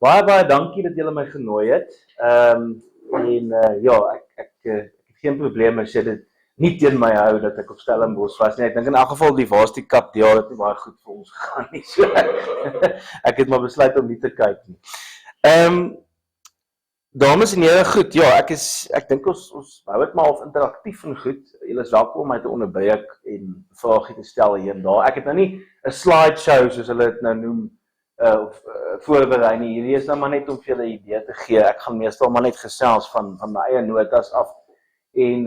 Baie dankie dat julle my genooi het. Ja, ek het geen probleem as jy dit nie teen my hou dat ek op Stellenbosch was nie. Ek dink in elk geval die Varsity Cup deel het nie baie goed vir ons gegaan nie. So ek het maar besluit om nie te kyk nie. Dames en here, goed. Ja, ek dink ons hou dit maar half interaktief en goed. Julle is welkom om my te onderbreek en vrae te stel hier en daar. Ek het nou nie 'n slideshow soos hulle dit nou noem voorberei nie. Hierdie is nou maar net om vir julle 'n idee te gee. Ek gaan meestal maar net gesels van my eie notas af. En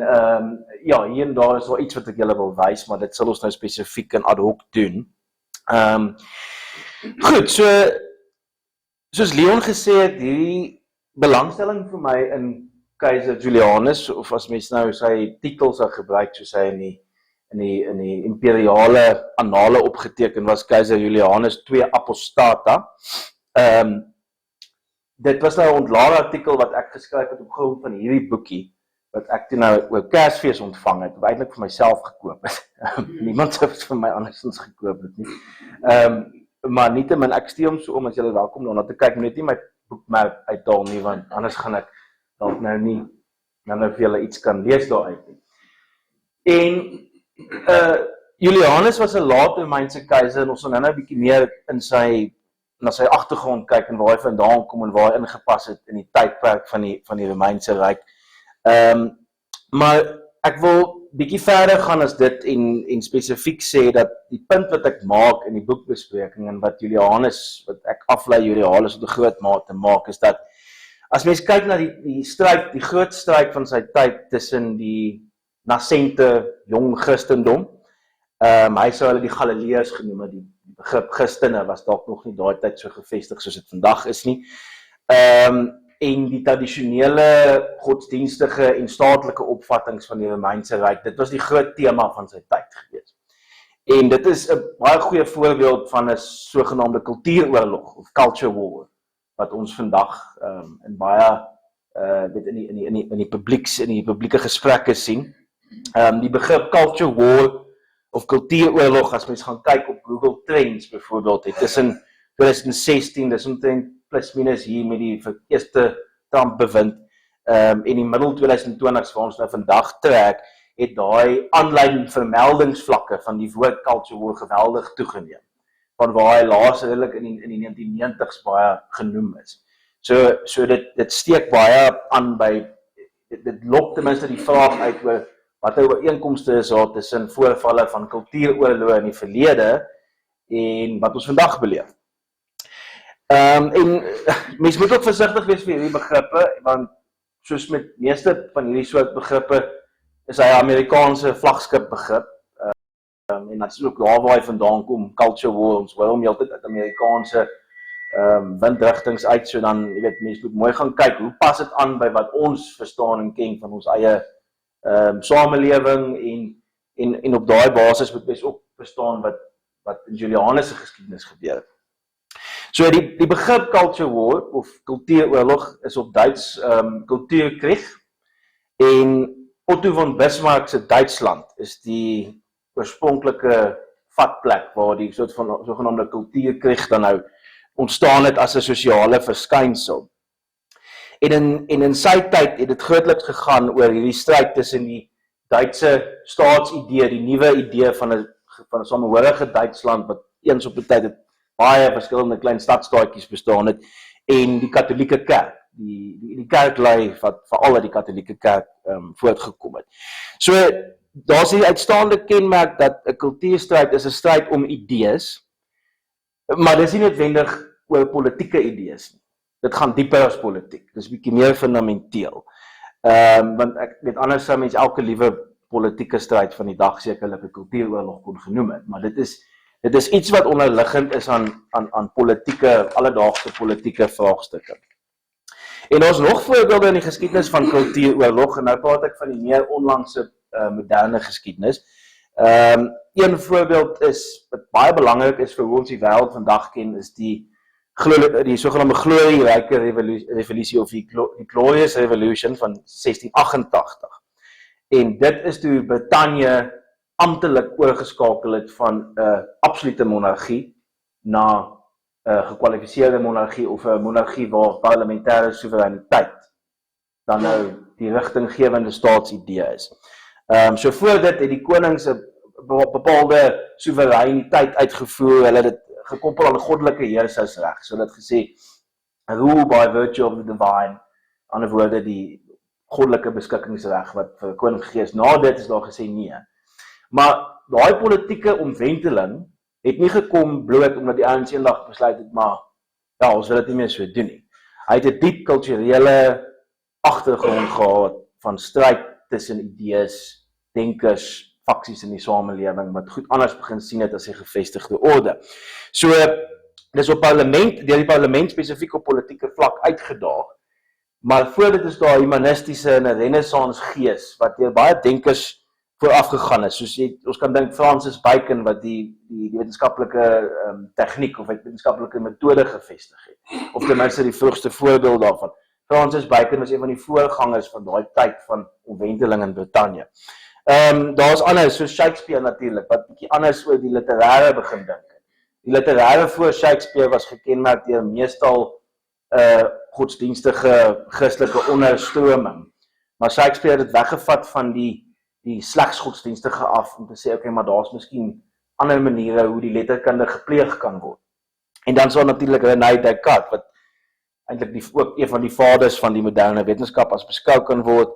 ja, hier en daar is wel iets wat ek julle wil wys, maar dit sal ons nou spesifiek en ad hoc doen. Goed, soos Leon gesê het, hierdie belangstelling vir my in Keiser Julianus, of as mens nou sy titel sou gebruik, soos hy in die imperiale annale opgeteken was, Keiser Julianus II Apostata. Dit was nou 'n ontlaarartikel wat ek geskryf het op grond van hierdie boekie, wat ek toe nou oor Kersfees ontvang het, wat eintlik vir myself gekoop het. Niemand sou dit vir my andersins gekoop het nie. Maar nietemin, ek steek hom so om, as julle welkom daarna te kyk, moet net nie my boekmerk uithaal nie, want anders gaan ek dalk nou nie nou vir julle iets kan lees daaruit nie. En Julianus was 'n laat-Romeinse keiser, en ons gaan nou 'n bietjie meer na sy agtergrond kyk en waar hy vandaan kom en waar hy ingepas het in die tydperk van die Romeinse Ryk. Maar ek wil bietjie verder gaan as dit en spesifiek sê dat die punt wat ek maak in die boekbespreking en wat ek aflei Julianus op 'n groot mate maak, is dat as mens kyk na die groot stryd van sy tyd tussen die nasente jong Christendom, hy sou hulle die Galileërs genoem het, die begrip Christene was dalk nog nie daai tyd so gevestig soos dit vandag is nie, en die tradisionele godsdienstige en staatlike opvattings van die Romeinse Ryk, dit was die groot tema van sy tyd gewees. En dit is 'n baie goeie voorbeeld van 'n sogenaamde kultuuroorlog of culture war, wat ons vandag in baie in die publieke gesprekke sien. Die begrip culture war of kultuuroorlog, as mens gaan kyk op Google Trends byvoorbeeld, het tussen 2016, dis omtrent plus minus hier met die eerste Trump bewind, en die middel 2020 waar ons nou vandag trek, het daai aanlyn vermeldingsvlakke van die woord culture war geweldig toegeneem, van waar hy laas redelik in die 1990s baie genoem is. So dit steek baie aan by, dit lok ten minste die vraag uit oor wat ooreenkomste is daar tussen voorvalle van kultuuroorloë in die verlede en wat ons vandag beleef. En mens moet ook versigtig wees vir hierdie begrippe, want soos met meeste van hierdie soort begrippe is hy 'n Amerikaanse vlaggenskap begrip, en dat is ook daar waar hy vandaan kom, culture war, ons hoor hom heeltyd uit Amerikaanse windrigtings uit, so dan, jy weet, mens moet mooi gaan kyk, hoe pas dit aan by wat ons verstaan en ken van ons eie samelewing, en op daai basis moet mens ook verstaan wat in Julianus se geskiedenis gebeur het. So die begrip culture war of kultuuroorlog is op Duits Kulturkrieg, en Otto von Bismarck se Duitsland is die oorspronklike vatplek waar die soort van sogenaamde kultuurkrieg dan nou ontstaan het as 'n sosiale verskynsel. En in sy tyd het dit grootliks gegaan oor hierdie stryd tussen die Duitse staatsidee, die nuwe idee van 'n samehorige Duitsland wat eens op 'n tyd het baie verskillende klein stadstaatjies bestaan het, en die Katolieke Kerk, die kerklei wat veral uit die Katolieke Kerk voortgekom het. So daar's die uitstaande kenmerk dat 'n kultuurstryd is 'n stryd om idees, maar dis nie noodwendig oor politieke idees nie. Dit gaan dieper as politiek, dis bietjie meer fundamenteel. Want ek weet, anders sou mens elke liewe politieke stryd van die dag sekerlik 'n kultuuroorlog kon genoem het, maar dit is iets wat onderliggend is aan politieke, alledaagse politieke vraagstukke. En daar's nog voorbeelde in die geskiedenis van kultuuroorlog, en nou praat ek van die meer onlangse moderne geskiedenis. Een voorbeeld is, wat baie belangrik is vir hoe ons die wêreld vandag ken, is die sogenaamde glorieryke revolusie of die Glorious Revolution van 1688. En dit is toe Brittanje amptelik oorgeskakel het van 'n absolute monargie na gekwalifiseerde monargie of 'n monargie waar parlementêre soewereiniteit dan nou die rigtinggewende staatsidee is. So voor dit het die konings 'n bepaalde soewereiniteit uitgevoer, hulle het dit gekoppel aan goddelike heersersreg. So hulle het gesê, rule by virtue of the divine, ander woorde die goddelike beskikkingsreg wat vir koning gegee is. Na dit is daar gesê nee. Maar daai politieke omwenteling het nie gekom bloot omdat die ANC eendag besluit het, maar ja, ons wil dit nie meer so doen nie. Hy het 'n diep kulturele agtergrond gehad van stryd tussen idees, denkers, faksies in die samelewing wat goed anders begin sien het as die gevestigde orde. So dis op parlement, deur die parlement spesifiek op politieke vlak uitgedaag. Maar voor dit is daar 'n humanistiese en 'n renaissance gees wat deur baie denkers voorafgegaan is. Soos ons kan dink Francis Bacon wat die wetenskaplike tegniek of wetenskaplike metode gevestig het. Of ten minste die vroegste voorbeeld daarvan. Francis Bacon was een van die voorgangers van daai tyd van omwenteling in Brittanje. Daar's anders, soos Shakespeare natuurlik, wat bietjie anders oor die literêre begin dink. Die literêre voor Shakespeare was gekenmerk deur meestal godsdienstige Christelike onderstroming. Maar Shakespeare het dit weggevat van die slegs godsdienstige af om te sê, okay, maar daar's miskien ander maniere hoe die letterkunde gepleeg kan word. En dan so natuurlik René Descartes wat eintlik ook een van die vaders van die moderne wetenskap as beskou kan word.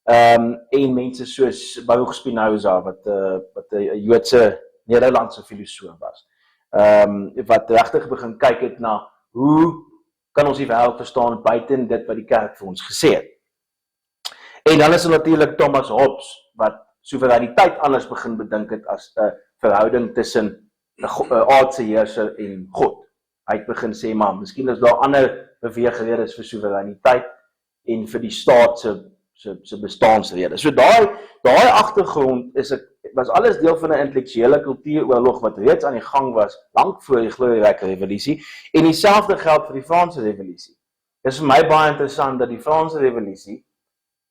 En mense soos Baruch Spinoza wat 'n Joodse Nederlandse filosoof was. Wat regtig begin kyk het na hoe kan ons die wêreld verstaan buiten dit wat die kerk vir ons gesê het. En dan is er natuurlik Thomas Hobbes wat soewereiniteit anders begin bedink het as 'n verhouding tussen 'n aardse heerser en God. Hy het begin sê, maar miskien is daar ander beweegredes vir soewereiniteit en vir die staat se bestaansrede. So daai agtergrond was alles deel van 'n intellektuele kultuuroorlog wat reeds aan die gang was lank voor die glorieryke revolusie en dieselfde geld vir die Franse revolusie. Dit is vir my baie interessant dat die Franse revolusie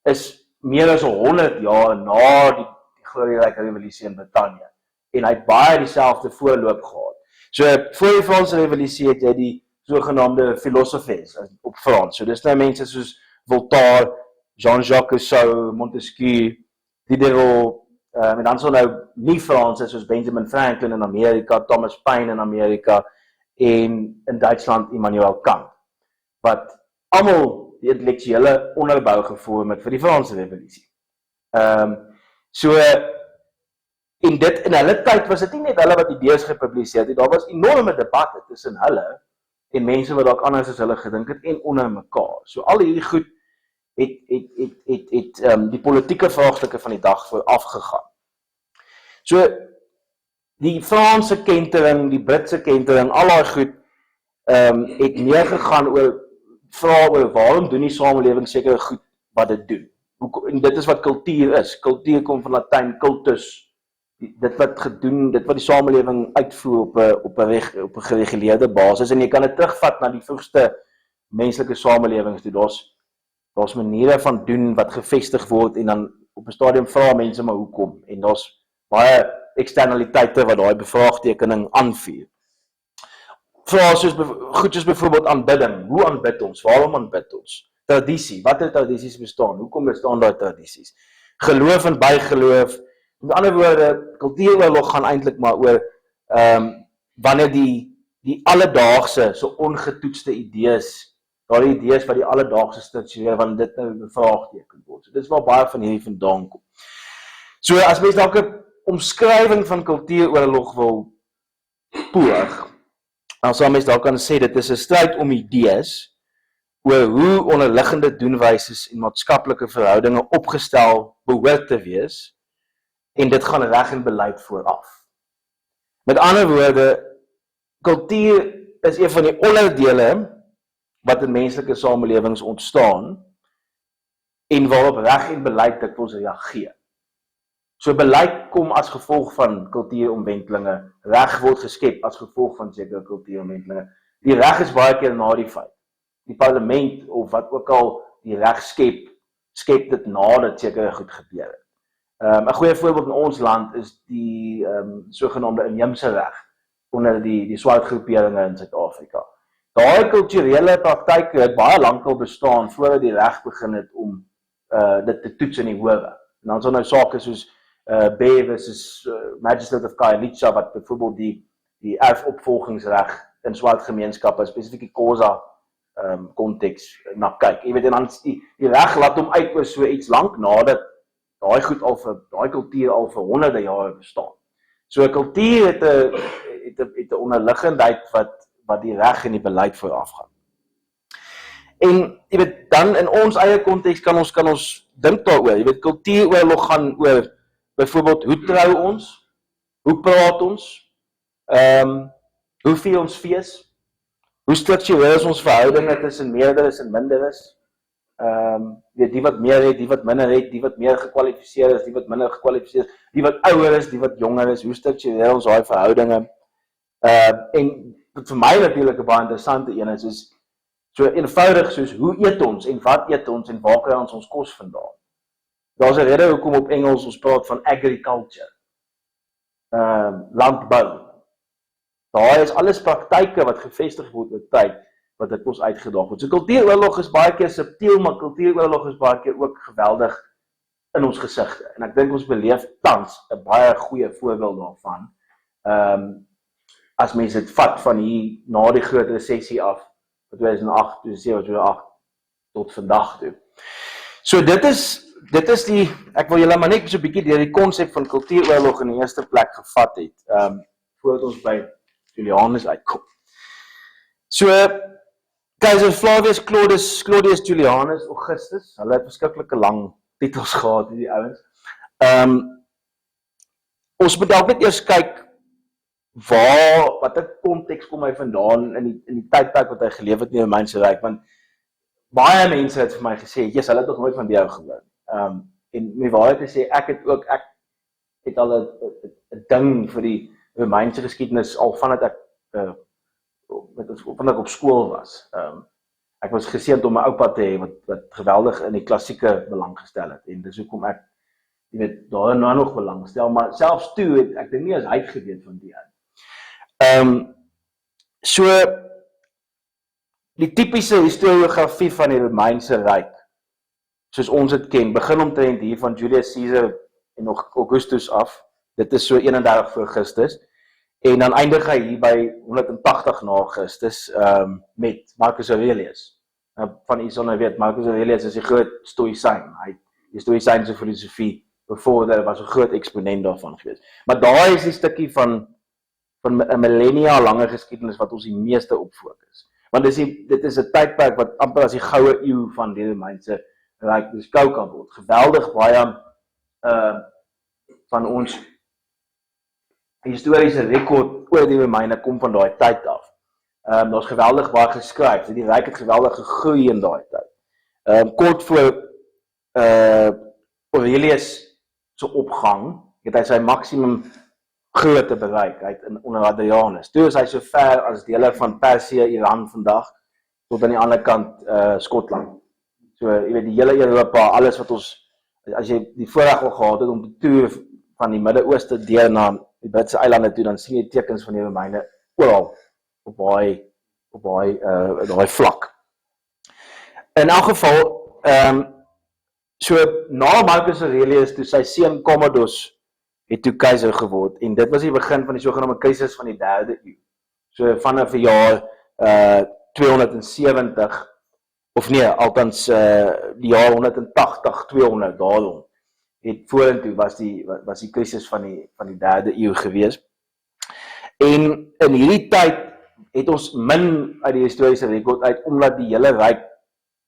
is meer as 100 jaar na die glorieryke revolusie in Brittanje en hy het baie dieselfde voorloop gehad. So voor die Franse revolusie het jy die sogenaamde filosofes op Frans. So dis nou mense soos Voltaire, Jean-Jacques Rousseau, Montesquieu, Diderot, en dan so nou nie Franse soos Benjamin Franklin in Amerika, Thomas Paine in Amerika en in Duitsland Immanuel Kant, wat almal die intellektuele onderbou gevorm het vir die Franse revolusie. So en dit in hulle tyd was dit nie net hulle wat idees gepubliseer het, daar was enorme debatte tussen hulle en mense wat dalk anders as hulle gedink het en onder mekaar. So al hierdie goed het die politieke vraagstukke van die dag vooraf gegaan. So die Franse kentering, die Britse kentering, al daai goed het meer gegaan oor vrae oor waarom doen die samelewing sekere goed wat dit doen. En dit is wat kultuur is. Kultuur kom van Latyn cultus. Dit wat die samelewing uitvoer op 'n gereguleerde basis en jy kan dit terugvat na die vroegste menslike samelewings toe. Daar's maniere van doen wat gevestig word en dan op 'n stadium vra mense maar hoekom en daar's baie eksternaliteite wat daai bevraagtekening aanvuur. Vrae soos goed soos byvoorbeeld aanbidding. Hoe aanbid ons? Waarom aanbid ons? Tradisie. Watter tradisies bestaan? Hoekom bestaan daai tradisies? Geloof en bygeloof. Met ander woorde, kultuuroorlog gaan eintlik maar oor wanneer die alledaagse, so ongetoetste idees, daardie idees wat die alledaagse struktureer, wanneer dit nou bevraagteken word. So dit is waar baie van hierdie vandaan kom. So as mens dalk 'n omskrywing van kultuuroorlog wil poog, dan sal mens dalk kan sê dit is 'n stryd om idees oor hoe onderliggende doenwyses en maatskaplike verhoudinge opgestel behoort te wees. En dit gaan reg en beleid vooraf. Met ander woorde, kultuur is een van die onderdele wat in menslike samelewings ontstaan en waarop reg en beleid dikwels reageer. So beleid kom as gevolg van kultuuromwentelinge, reg word geskep as gevolg van sekere kultuuromwentelinge. Die reg is baie keer na die feit. Die parlement of wat ook al die reg skep dit nadat sekere goed gebeur het. 'n goeie voorbeeld in ons land is die sogenaamde inheemse reg onder die swart groeperinge in Suid-Afrika. daai kulturele praktyke het baie lankal bestaan voordat die reg begin het om dit te toets in die howe. En dan is daar nou sake soos B versus Magistrate of Khayelitsha wat byvoorbeeld die erfopvolgingsreg in swart gemeenskappe, spesifiek die Xhosa konteks na kyk. Jy weet, en dan die reg laat hom uit oor so iets lank nadat daai kultuur al vir honderde jare bestaan. So 'n kultuur het 'n onderliggendheid wat die reg en die beleid voorafgaan. En jy weet, dan in ons eie konteks kan ons dink daaroor. Jy weet, kultuuroorlog gaan oor byvoorbeeld hoe trou ons, hoe praat ons, hoe vier ons fees, hoe struktureer is ons verhoudinge tussen meerderes en minderes. Die wat meer het, die wat minder het, die wat meer gekwalifiseer is, die wat minder gekwalifiseer is, die wat ouer is, die wat jonger is, hoe struktureer ons daai verhoudinge. En wat vir my natuurlik 'n baie interessante een is so eenvoudig soos hoe eet ons en wat eet ons en waar kry ons kos vandaan. Daar's 'n rede hoekom op Engels ons praat van agriculture. Landbou. Daar is alles praktyke wat gevestig word met tyd wat dit ons uitgedaag word. So kultuuroorlog is baie keer subtiel, maar kultuuroorlog is baie keer ook geweldig in ons gesigte. En ek dink ons beleef tans 'n baie goeie voorbeeld daarvan. As mense dit vat van hier na die groot resessie af, 2008, 2007, 2008 tot vandag toe. So dit is die, ek wil julle maar net so 'n bietjie deur die konsep van kultuuroorlog in die eerste plek gevat het, voordat ons by Julianus uitkom. So, Keiser Flavius Claudius Julianus Augustus, hulle het verskriklike lang titels gehad, die ouens. Ons moet dalk net eers kyk watter konteks kom hy vandaan in die tydperk wat hy geleef het in die Romeinse Ryk, want baie mense het vir my gesê, hulle het nog nooit van die jou gehoor. En my waarheid te sê, ek het al 'n ding vir die Romeinse geskiedenis al vandat ek op skool was. Ek was geseënd om 'n oupa te hê wat geweldig in die klassieke belang gestel het, en dis hoekom ek daar nou nog belang stel, maar selfs toe het ek dink nie as hy het geweet van die So die tipiese historiografie van die Romeinse Ryk, soos ons dit ken, begin omtrent hier van Julius Caesar en Augustus af. Dit is so 31 voor Christus. En dan eindig hy hier by 180 na Christus met Marcus Aurelius. Van u sal nou weet, Marcus Aurelius is 'n groot stoïsyn. Hy het die stoïsynse filosofie bevorder, was 'n groot eksponent daarvan geweest. Maar daar is die stukkie van 'n millennia lange geskiedenis wat ons die meeste op fokus. Want dit is 'n tydperk wat amper as die goue eeu van die Romeinse Ryk beskou kan word. Geweldig baie van ons historiese rekord oor die Romeine kom van daai tyd af. Daar's geweldig baie geskryf. Die Ryk het geweldig gegroei in daai tyd. Kort voor Aurelius se opgang het hy sy maksimum grootte bereik onder Hadrianus. Toe is hy so ver as dele van Persië, Iran vandag, tot aan die ander kant Skotland. So, jy weet, die hele Europa, alles wat ons, as jy die voorreg al gehad het om te toer van die Midde-Ooste deur na die Britse eilande toe, dan sien jy tekens van die Romeine oral op daai vlak. In elk geval, so na Marcus Aurelius toe sy seun Commodus het toe keiser geword, en dit was die begin van die sogenaamde keisers van die 3de eeu. So vanaf die jaar 270, of nee, althans die jaar 180, 200 daarom, het vorentoe was die krisis van die 3de eeu gewees. En in hierdie tyd het ons min uit die historiese rekord uit, omdat die hele ryk,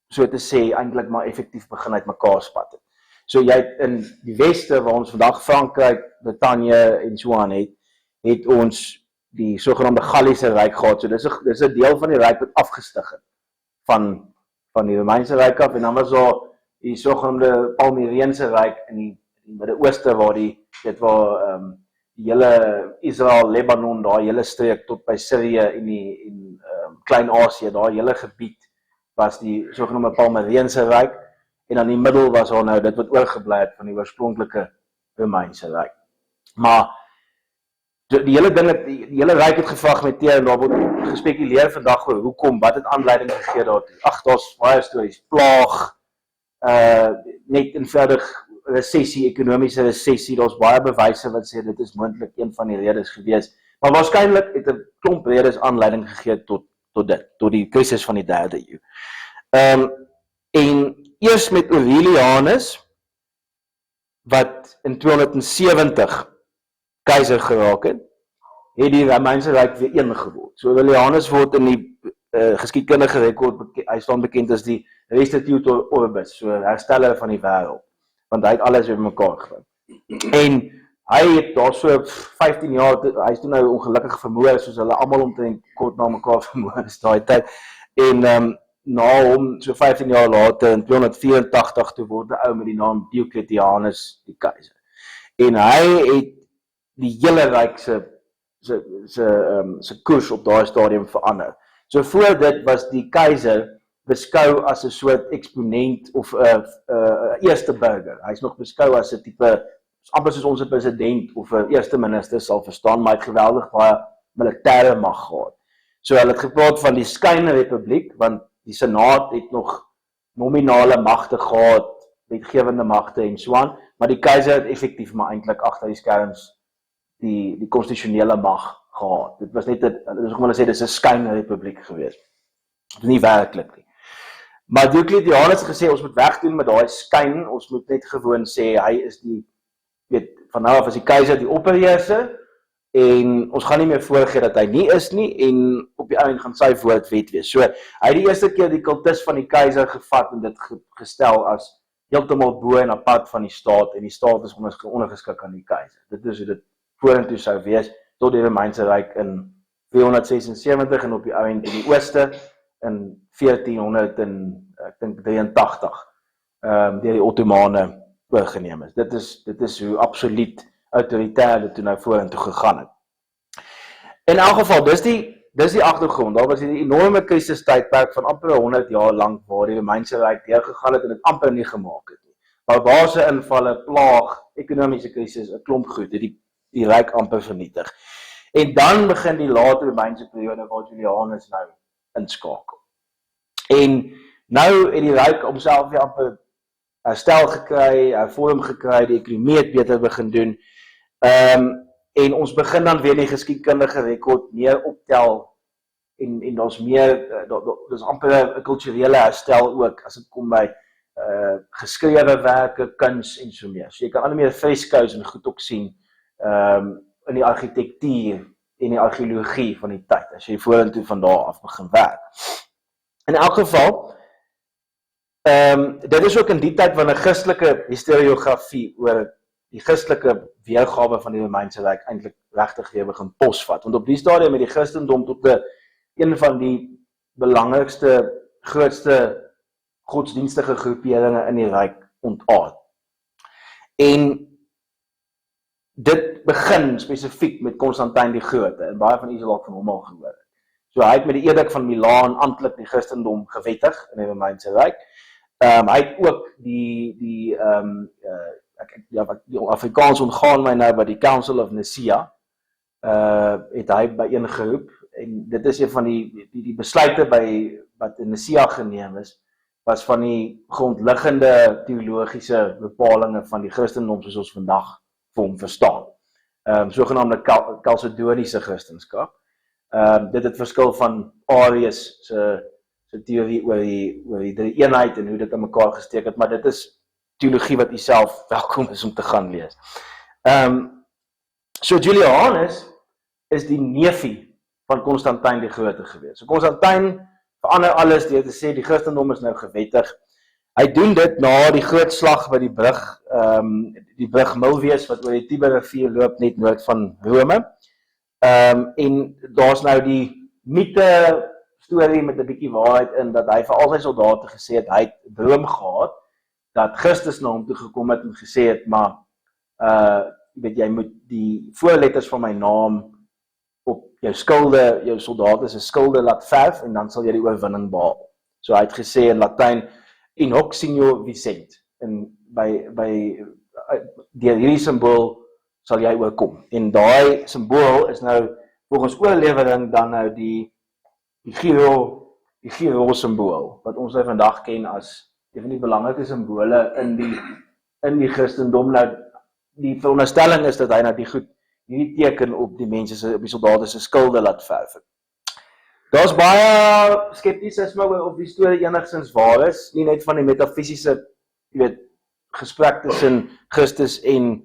so te sê, eintlik maar effektief begin uit mekaar spat het. So jy het in die weste, waar ons vandag Frankryk, Brittanje en so aan het ons die sogenaamde Galliese Ryk gehad. So dis 'n deel van die ryk wat afgestig het van die Romeinse Ryk af, en dan was daar die sogenaamde Palmyreense Ryk in die Midde-Ooste, waar die hele Israel, Lebanon, daai hele streek tot by Sirië en Klein-Asië, daai hele gebied was die sogenaamde Palmyreense Ryk, en aan die middel was daar nou dit wat oorgebly het van die oorspronklike Romeinse Ryk. Maar So die hele ding het, die hele ryk het gefragmenteer en daar word gespekuleer vandag oor hoekom, wat het aanleiding gegee daartoe. Ag, daar's baie stories, plaag, net eenvoudig resessie, ekonomiese resessie, daar's baie bewyse wat sê dit is moontlik een van die redes gewees. Maar waarskynlik het 'n klomp redes aanleiding gegee tot dit, tot die krisis van die 3de eeu. En eers met Aurelianus, wat in 270 keizer geraak het die Romeinse Ryk weer een geword. So Aurelianus word in die geskiedkundige rekord, hy staan bekend as die Restitutor Orbis, so hersteller van die wêreld, want hy het alles weer mekaar gebring. En hy het daar so 15 jaar, hy is toe nou ongelukkig vermoor, soos hulle almal omtrent kort na mekaar vermoor is daai tyd. En na hom, so 15 jaar later, in 284, toe word 'n ou met die naam Diocletianus die keizer. En hy het die hele ryk se koers op daai stadium verander. So voor dit was die keizer beskou as 'n soort eksponent of 'n eerste burger. Hy's nog beskou as 'n tipe, amper soos ons 'n president of 'n eerste minister sal verstaan, maar hy het geweldig baie militêre mag gehad. So hulle het gepraat van die skynrepubliek, want die senaat het nog nominale magte gehad, wetgewende magte en so aan, maar die keizer het effektief maar eintlik agter die skerms die konstitusionele mag gehad. Dit was net 'n, ons wil sê dis 'n skynrepubliek gewees. Dit is nie werklik nie. Maar Diocletianus het gesê ons moet wegdoen met daai skyn, ons moet net gewoon sê hy is die, weet, van nou af is die keizer die opperheerser en ons gaan nie meer voorgee dat hy nie is nie en op die einde gaan sy woord wet wees. So hy het die eerste keer die kultus van die keizer gevat en dit gestel as heeltemal bo en apart van die staat en die staat is ondergeskik aan die keizer. Dit is hoe dit vorentoe sou wees tot die Romeinse Ryk in 476 en op die einde in die ooste in 1483 deur die Ottomane oorgeneem is. Dit is hoe absoluut autoritair dit toe nou vorentoe gegaan het. In elk geval, dis die agtergrond. Daar was die enorme krisistydperk van amper 100 jaar lank waar die Romeinse Ryk deurgegaan het en dit amper nie gemaak het nie. Barbaarse invalle, plaag, ekonomiese krisis, 'n klomp goed, het die Ryk amper vernietig. En dan begin die late Romeinse periode waar Julianus nou inskakel. En nou het die Ryk homself weer amper herstel gekry, hervorm gekry, die ekonomie het beter begin doen. En ons begin dan weer die geskiedkundige rekord meer optel en daar's meer, daar's amper 'n kulturele herstel ook as dit kom by geskrewe werke, kuns en so meer. So jy kan al meer freskous en goed ook sien in die argitektuur en die argeologie van die tyd, as jy vorentoe van daar af begin werk. In elk geval, dit is ook in die tyd wanneer Christelike historiografie oor die Christelike weergawe van die Romeinse Ryk eintlik regtig weer begin posvat. Want op die stadium het die Christendom tot een van die belangrikste, grootste godsdienstige groeperinge in die Ryk ontaard. En dit begin spesifiek met Constantijn die Grote, en baie van u sal dalk van hom al gehoor het. So hy het met die Edikt van Milaan amptelik die Christendom gewettig in die Romeinse Ryk. Hy het ook die Afrikaans ontgaan my nou, by die Council of Nicaea, het hy byeengeroep, en dit is een van die besluite wat in Nicaea geneem is, was van die grondliggende theologiese bepalinge van die Christendom soos ons vandag vir hom verstaan. Sogenaamde Chalcedoniese Christendom. Dit het verskil van Arius se theorie oor die drie eenheid en hoe dit aan mekaar gesteek het, maar dit is teologie wat u self welkom is om te gaan lees. So Julianus is die neefie van Constantijn die Grote gewees. So Constantijn verander alles deur te sê die Christendom is nou gewettig. Hy doen dit na die groot slag by die brug Milvius wat oor die Tiberrivier loop net noord van Rome. En daar's nou die mite storie met 'n bietjie waarheid in dat hy vir al sy soldate gesê het hy het 'n droom gehad dat Christus na hom toe gekom het en gesê het, maar weet jy moet die voorletters van my naam op jou skilde, jou soldate se skilde laat verf en dan sal jy die oorwinning behaal. So hy het gesê in Latyn in hoc signo vicent, en by deur hierdie simbool sal jy oorkom. En daai simbool is nou volgens oorlewering dan nou die Giro simbool wat ons nou vandag ken as een van die belangrike simbole in die Christendom. Nou die veronderstelling is dat hy nou hierdie teken op die mense op die soldate se skilde laat verf. Daar's baie skeptisisme of die storie enigstens waar is, nie net van die metafisiese, gesprek tussen Christus en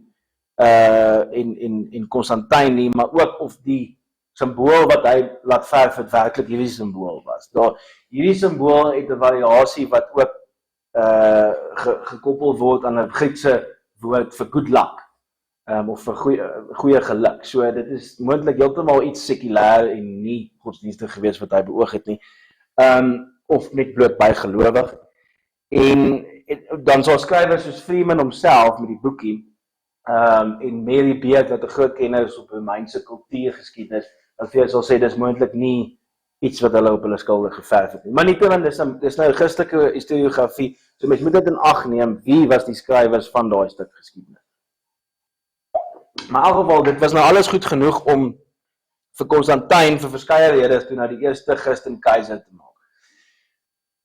Constantijn nie, maar ook of die simbool wat hy laat verf het werklik hierdie simbool was. Hierdie simbool het 'n variasie wat ook gekoppel word aan 'n Griekse woord vir good luck, of vir goeie geluk. So dit is moontlik heeltemal iets sekulêr en nie godsdienstig gewees wat hy beoog het nie, of net bloot bygelowig. En dan sal skrywers soos Freeman homself met die boekie, en Mary Beard wat 'n groot kenner is op Romeinse kultuurgeskiedenis, dat vir jou sal sê dis moontlik nie iets wat hulle op hulle skilde geverf het nie. Maar nietemin dis nou Christelike historiografie, so mens moet dit in ag neem, wie was die skrywers van daai stuk geskiedenis. Maar in elk geval, dit was nou alles goed genoeg om vir Constantijn vir verskeie redes toe na die eerste Christen keiser te maak.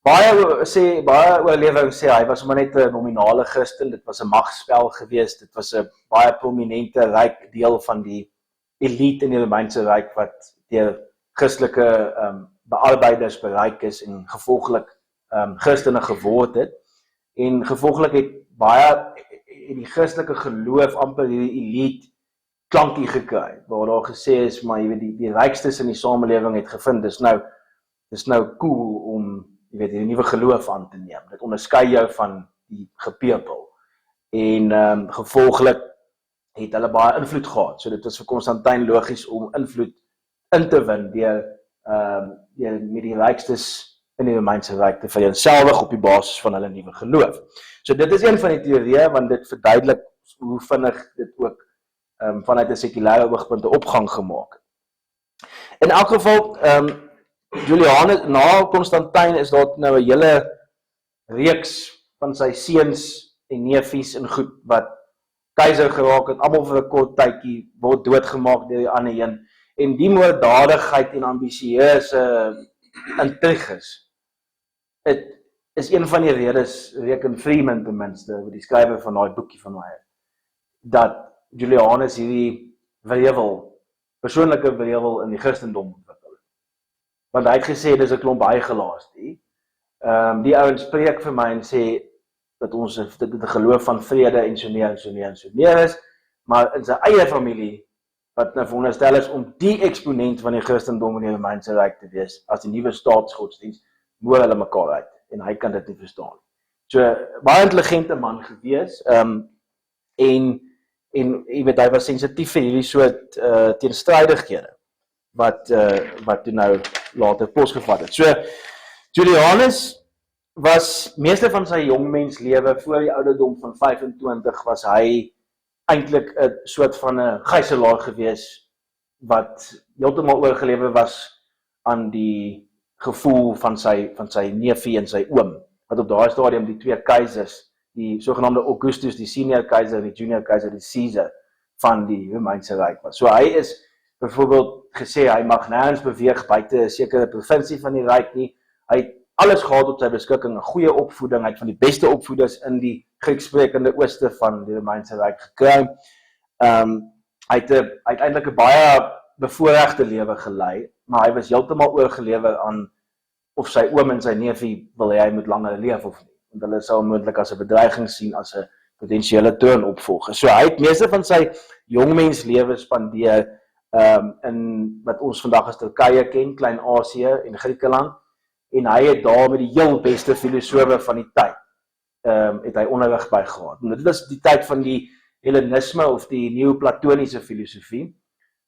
Baie oorlewering sê hy was maar net 'n nominale Christen, dit was 'n magspel geweest, dit was 'n baie prominente ryk deel van die elite in die Romeinse ryk wat deur Christelike bearbeiders bereik is en gevolglik Christene geword het. En gevolglik het baie die Christelike geloof amper hierdie elite klankie gekry, waar daar gesê is, maar jy weet die rykstes in die samelewing het gevind, dis nou cool om die nuwe geloof aan te neem. Dit onderskei jou van die gepepel. En gevolglik het hulle baie invloed gehad. So dit was vir Constantijn logies om invloed in te win deur met die rykstes in die Romeinse ryk te vereenselwig op die basis van hulle nuwe geloof. So dit is een van die teorieë, want dit verduidelik hoe vinnig dit ook vanuit 'n sekulêre oogpunt 'n opgang gemaak het. In elk geval, Julianus, na Constantijn is daar nou 'n hele reeks van sy seuns en neefies en goed wat keiser geraak het, almal vir 'n kort tydjie word doodgemaak deur die ander een. En die moorddadigheid en ambisieuse intriges, dit is een van die redes, reken Freeman ten minste, die skrywer van daai boekie van my, dat Julianus hierdie persoonlike wrevel in die Christendom ontwikkel het. Want hy het gesê, dis 'n klomp bygelaas. Die ouens spreek vir my en sê, dat ons dit 'n geloof van vrede en so meer is, maar in sy eie familie, wat nou veronderstel is om die eksponent van die Christendom in die Romeinse ryk te wees, as die nuwe staatsgodsdienst, moer hulle mekaar uit, en hy kan dit nie verstaan. So, baie intelligente man gewees, en jy weet, hy was sensitief vir hierdie soort teenstrydighede, wat toe nou later posgevat het. So, Julianus was meeste van sy jongmenslewe, voor die ouderdom van 25, was hy eintlik 'n soort van 'n gijslaer gewees, wat heeltemal oorgelewer was aan die gevoel van sy neefie en sy oom, wat op daai stadium die twee keisers, die sogenaamde Augustus, die senior keiser, die junior keiser, die Caesar, van die Romeinse ryk was. So hy is byvoorbeeld gesê, hy mag nêrens beweeg buite 'n sekere provinsie van die ryk nie. Hy het alles gehad op sy beskikking, 'n goeie opvoeding, hy het van die beste opvoeders in die Grieksprekende ooste van die Romeinse ryk gekry. Hy het uiteindelik 'n baie bevoorregte lewe gelei, maar hy was heeltemal oorgelewer aan of sy oom en sy neefie wil hy moet langer leef of nie. Want hulle sou moontlik as 'n bedreiging sien as 'n potensiële troonopvolger. So hy het meeste van sy jongmenslewe spandeer in wat ons vandag as Turkye ken, Klein-Asië en Griekeland, en hy het daar met die heel beste filosofe van die tyd het hy onderrig by gehad. En dit was die tyd van die Hellenisme of die Neoplatoniese filosofie.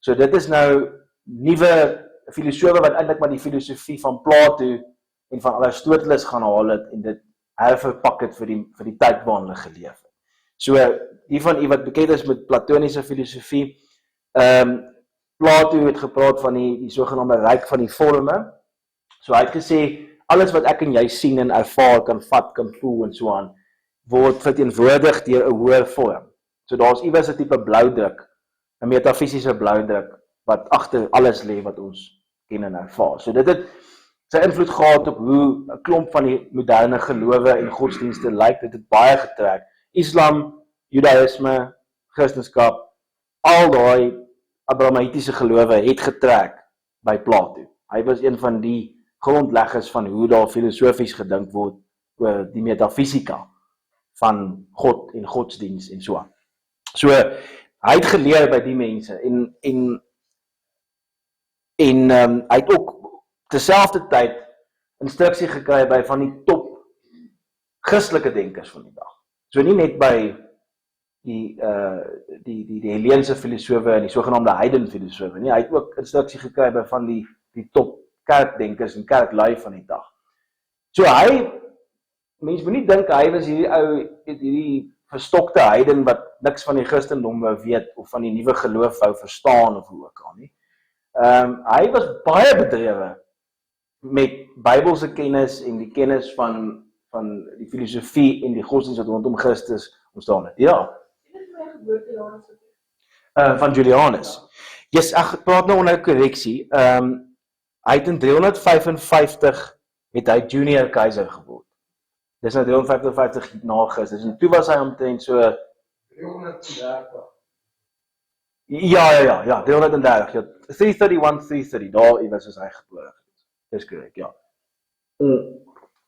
So dit is nou nuwe filosofe wat eintlik maar die filosofie van Plato en van Aristoteles gaan haal het en dit herverpak het vir die tyd waarin hulle geleef het. So die van u wat bekend is met Platoniese filosofie, Plato het gepraat van die sogenaamde ryk van die vorme. So hy het gesê, alles wat ek en jy sien en ervaar, kan vat, kan voel en so aan, word verteenwoordig deur 'n hoër vorm. So daar's iewers 'n tipe bloudruk 'n metafisiese blauwdruk wat agter alles lê wat ons ken en ervaar. So dit het sy invloed gehad op hoe 'n klomp van die moderne gelowe en godsdienste lyk. Dit het baie getrek. Islam, Judaïsme, Christendom, al daai Abrahamitiese gelowe het getrek by Plato. Hy was een van die grondleggers van hoe daar filosofies gedink word oor die metafisika van God en godsdiens en so aan. So, hy het geleer by die mense en hy het ook terselfdertyd instruksie gekry by van die top Christelike denkers van die dag. So nie net by die Helleense filosofe en die sogenaamde heidenfilosofe nie, hy het ook instruksie gekry by van die top kerkdenkers en kerklui van die dag. So mens moet nie dink hy was hierdie verstokte heiden wat niks van die Christendom wou weet of van die nuwe geloof wou verstaan of hoe ook al nie. Hy was baie bedrewe met Bybelse kennis en die kennis van die filosofie en die godsdienst wat rondom Christus ontstaan het. Ja. Van Julianus. Yes, ek praat nou onder korreksie. Hy het in 355 het hy junior keizer geword. Dis nou 355 na Christus. En toe was hy omtrent so 330. Ja, 330. Ja, 330, daar iewers is hy gebore. Dis korrek, ja.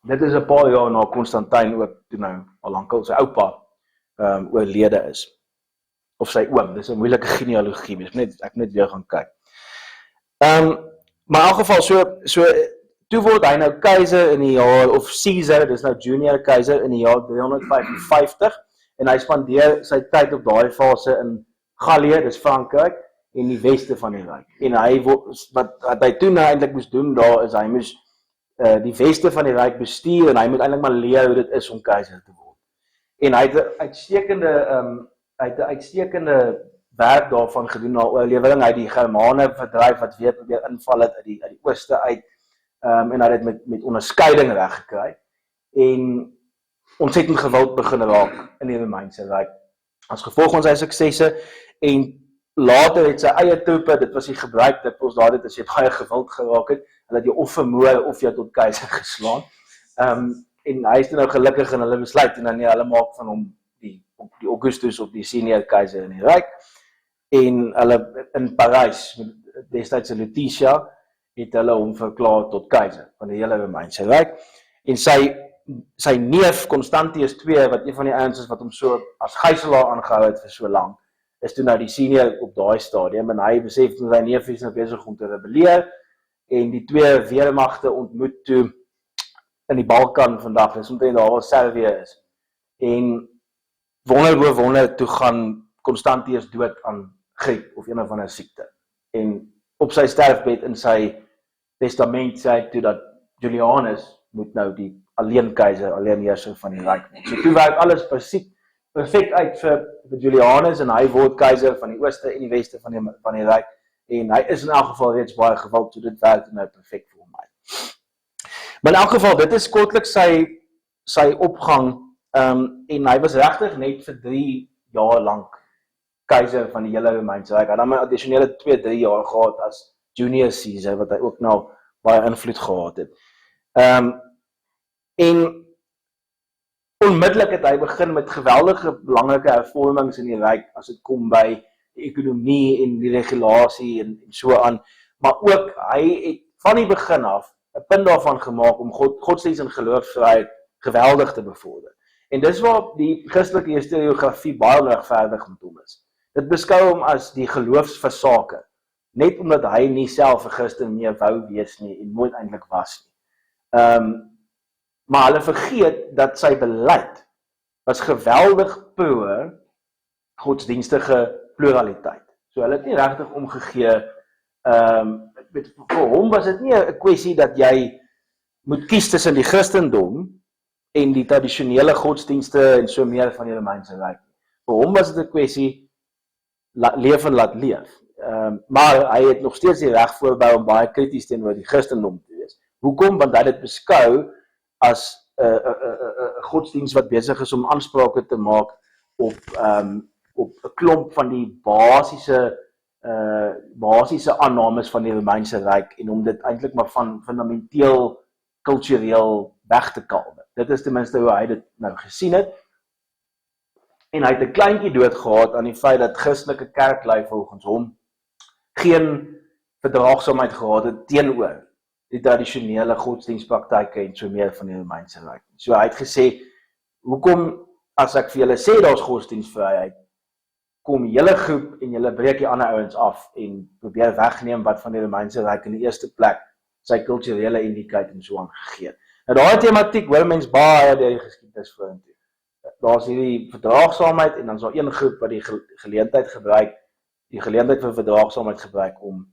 Dit is 'n paar jaar na Konstantin ook toe nou al lankal sy oupa oorlede is. Of sy oom, dis 'n moeilike genealogie, ek net weer gaan kyk. Maar in elk geval, so toe word hy nou keizer in die jaar, of Caesar, dis nou junior keizer in die jaar 355, en hy spandeer sy tyd op daai fase in Gallië, dis Frankryk, en die weste van die ryk. En wat hy toe nou eintlik moes doen daar, is hy moes die weste van die ryk bestuur, en hy moet eintlik maar leer hoe dit is om keizer te word. En hy het 'n uitstekende werk daarvan gedoen na oorlewering. Hy het die Germane verdryf wat weer probeer inval het uit die ooste uit, en hy het dit met onderskeiding reg gekry en ontsettend gewild begin raak in die Romeinse ryk as gevolg van sy suksesse. En later het sy eie troepe, dit was die gebruik dat ons daar dit as jy baie gewild geraak het, hulle het jy of vermoor of jy tot keizer geslaan. En hy is nou gelukkig in hulle besluit en dan hulle maak van hom die Augustus of die senior keizer in die ryk. En hulle in Parys, destydse Lutetia, het hulle hom verklaar tot keizer van die hele Romeinse ryk. En sy neef Constantius II, wat een van die ouens is wat hom so as gijslaar aangehou het vir so lank, is toe nou die senior op daai stadium, en hy besef dat sy neef is nou besig om te rebelleer, en die twee weermagte ontmoet toe in die Balkan vandag, dis omtrent daar waar Servië is. En wonder bo wonder, toe gaan Constantius dood aan griep of een of ander siekte. En op sy sterfbed in sy testament sê hy toe dat Julianus moet nou die alleen keizer, alleen heerser van die ryk word. So toe werk alles perfek uit vir Julianus en hy word keizer van die ooste en die weste van die ryk. En hy is in elk geval reeds baie gewild, so dit werk nou perfek vir hom uit. Maar in elk geval, dit is kortliks sy opgang, en hy was regtig net vir 3 jaar lank keizer van die hele Romeinse ryk. Hy het dan 'n addisionele 2-3 jaar gehad as junior Caesar, wat hy ook nou baie invloed gehad het. En onmiddellik het hy begin met geweldige belangrike hervormings in die ryk, as dit kom by die ekonomie en die regulasie en so aan, maar ook hy het van die begin af 'n punt daarvan gemaak om godsdienst en geloofsvryheid geweldig te bevorder. En dis waar die Christelike historiografie baie regverdig met hom is. Dit beskou hom as die geloofsversaker, net omdat hy nie self 'n Christen meer wou wees nie en nooit eintlik was nie. Maar hulle vergeet dat sy beleid was geweldig pro godsdienstige pluraliteit. So hulle het nie regtig omgegee. Vir hom was dit nie 'n kwessie dat jy moet kies tussen die Christendom en die tradisionele godsdienste en so meer van die Romeinse ryk. Vir hom was dit 'n kwessie leef en laat leef. Maar hy het nog steeds die reg voorbehou om baie krities teenoor die Christendom te wees. Hoekom? Want hy dit beskou as 'n godsdienst wat besig is om aansprake te maak op 'n klomp van die basiese aannames van die Romeinse Ryk en om dit eintlik maar van fundamenteel kultureel weg te kalwe. Dit is ten minste hoe hy dit nou gesien het. En hy het 'n kleintjie dood gehad aan die feit dat Christelike kerklui volgens hom geen verdraagsaamheid gehad het teenoor die tradisionele godsdienstpraktyke en so meer van die Romeinse Ryk. So hy het gesê, hoekom as ek vir julle sê daar's godsdienstvryheid, kom julle groep en julle breek die ander ouens af en probeer wegneem wat van die Romeinse Ryk in die eerste plek sy kulturele identiteit en so aan gegee het. Nou daai tematiek hoor mens baie deur die geskiedenis vorentoe. Daar's hierdie verdraagsaamheid en dan is daar een groep wat die geleentheid vir verdraagsaamheid gebruik om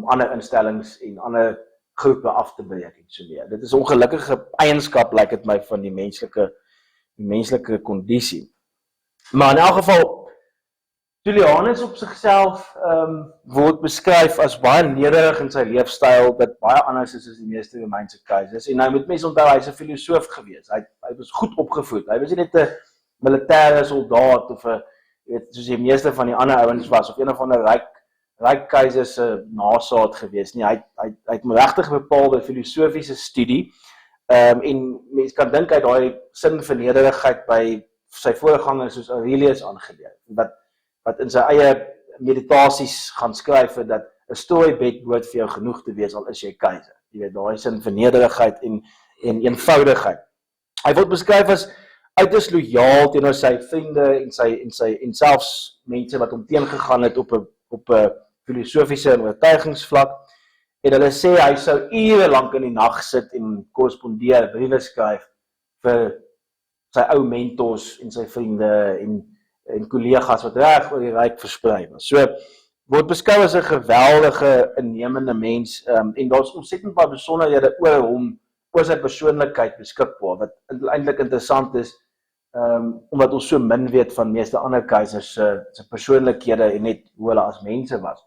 ander instellings en ander groepe af te breek en so meer. Dit is 'n ongelukkige eienskap lyk dit my van die menslike kondisie. Maar in elk geval Julianus op sigself word beskryf as baie nederig in sy leefstyl, dat baie anders is as die meeste Romeinse keisers. En nou moet mense onthou, hy's 'n filosoof gewees. Hy was goed opgevoed. Hy was nie net 'n militêre soldaat of 'n soos die meeste van die ander ouens was of een of ander ryk keiser se nasaat gewees nie. Hy het regtig bepaalde filosofiese studie. En mense kan dink hy daai sin van nederigheid by sy voorgangers soos Aurelius aangeleer. Wat in sy eie meditasies gaan skryf dat 'n strooibed behoort vir jou genoeg te wees al is jy keiser. Jy weet, daai sin van nederigheid en eenvoudigheid. Hy word beskryf as uiters lojaal teenoor sy vriende en selfs mense wat hom teengegaan het op 'n filosofiese en oortuigingsvlak. En hulle sê hy sou ure lank in die nag sit en korrespondeer, briewe skryf vir sy ou mentors en sy vriende en kollegas wat reg oor die ryk versprei was. So word beskou as 'n geweldige innemende mens en daar's ontsettend baie besonderhede oor hom, oor sy persoonlikheid beskikbaar, wat eintlik interessant is omdat ons so min weet van meeste ander keisers se persoonlikhede en net hoe hulle as mense was.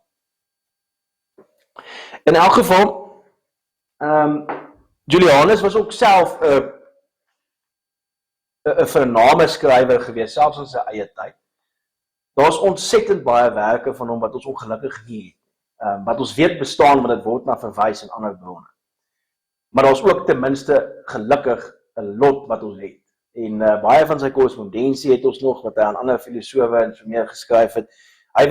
In elk geval Julianus was ook self 'n vername skrywer gewees, selfs in sy eie tyd. Daar's ontsettend baie werke van hom wat ons ongelukkig nie het. Wat ons weet bestaan, maar dit word na verwys in ander bronne. Maar daar's ook ten minste gelukkig 'n lot wat ons het. En baie van sy korrespondensie het ons nog, wat hy aan ander filosowe en so meer geskryf het. Hy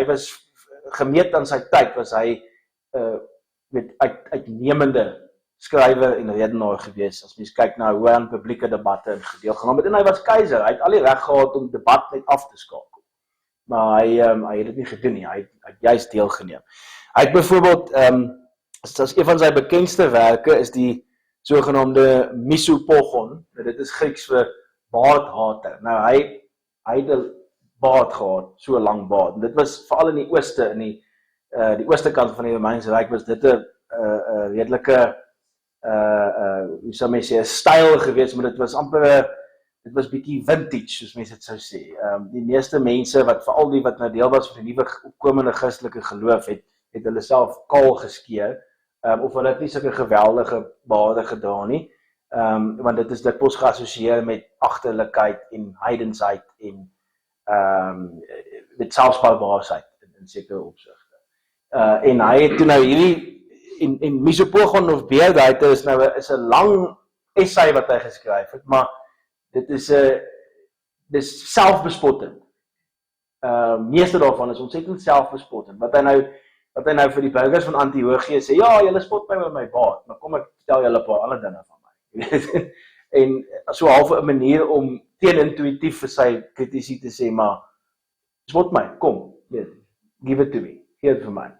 was gemeet aan sy tyd, was hy uitnemende skrywer en redenaar gewees, as mens kyk na hoe hy aan publieke debatte deelgeneem het, en hy was keiser, hy het al die reg gehad om debat net af te skakel, maar hy het dit nie gedoen nie, hy het juist deelgeneem. Hy het byvoorbeeld, as een van sy bekendste werke is die sogenaamde Misopogon, dit is Grieks vir baardhater. Nou hy het 'n baard gehad, so 'n lang baard, en dit was veral in die ooste, in die ooste kant van die Romeinse Ryk was dit 'n redelike hoe sou mens sê, 'n styl gewees, maar dit was amper dit was bietjie vintage, soos mense dit sou sê. Die meeste mense veral die wat nou deel was van die nuwe opkomende Christelike geloof het hulle self kaal geskeer, of hulle het nie sulke geweldige baarde gedra nie, want dit is dikwels geassosieer met agterlikheid en heidensheid en met selfspoubaarheid in sekere opsigte. En hy het toe nou hierdie en Misopogon of Beerdheid is nou 'n lang essay wat hy geskryf het, maar dit is selfbespottend. Meeste daarvan is ontsettend selfbespottend. Wat hy nou vir die burgers van Antiochië sê, ja, julle spot my met my baard, maar kom ek vertel julle 'n paar ander dinge van my. En so half 'n manier om teenintuïtief vir sy kritici te sê, maar spot my, kom, give it to me, gee dit vir my.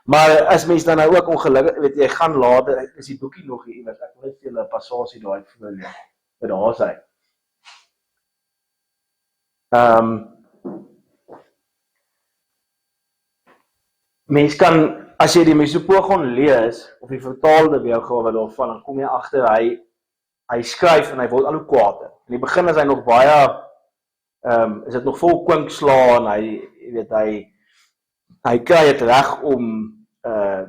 Maar as mens dan nou ook ongelukkig, weet jy gaan later, is die boekie nog hier iewers, ek wil net vir julle 'n passasie daai voorlees, wat daar is hy. Mens kan, as jy die Misopogon lees, of die vertaalde weergawe daarvan, dan kom jy agter, hy skryf en hy word al hoe kwaader. In die begin is hy nog baie, is dit nog vol kwinkslae, en hy kry het reg om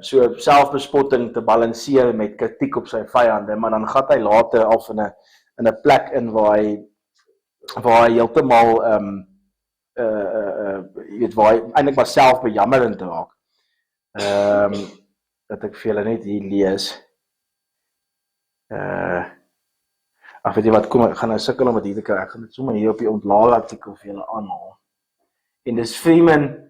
so selfbespotting te balanseer met kritiek op sy vyande, maar dan gaan hy later af in 'n plek in waar hy heeltemal jy weet waar hy eintlik maar self bejammerend raak. Dat ek vir julle net hier lees. Ag weet jy wat, kom ek gaan nou sukkel om dit hier te kry. Ek gaan dit sommer hier op die ontlaal artikel vir julle aanhaal. En dis Freeman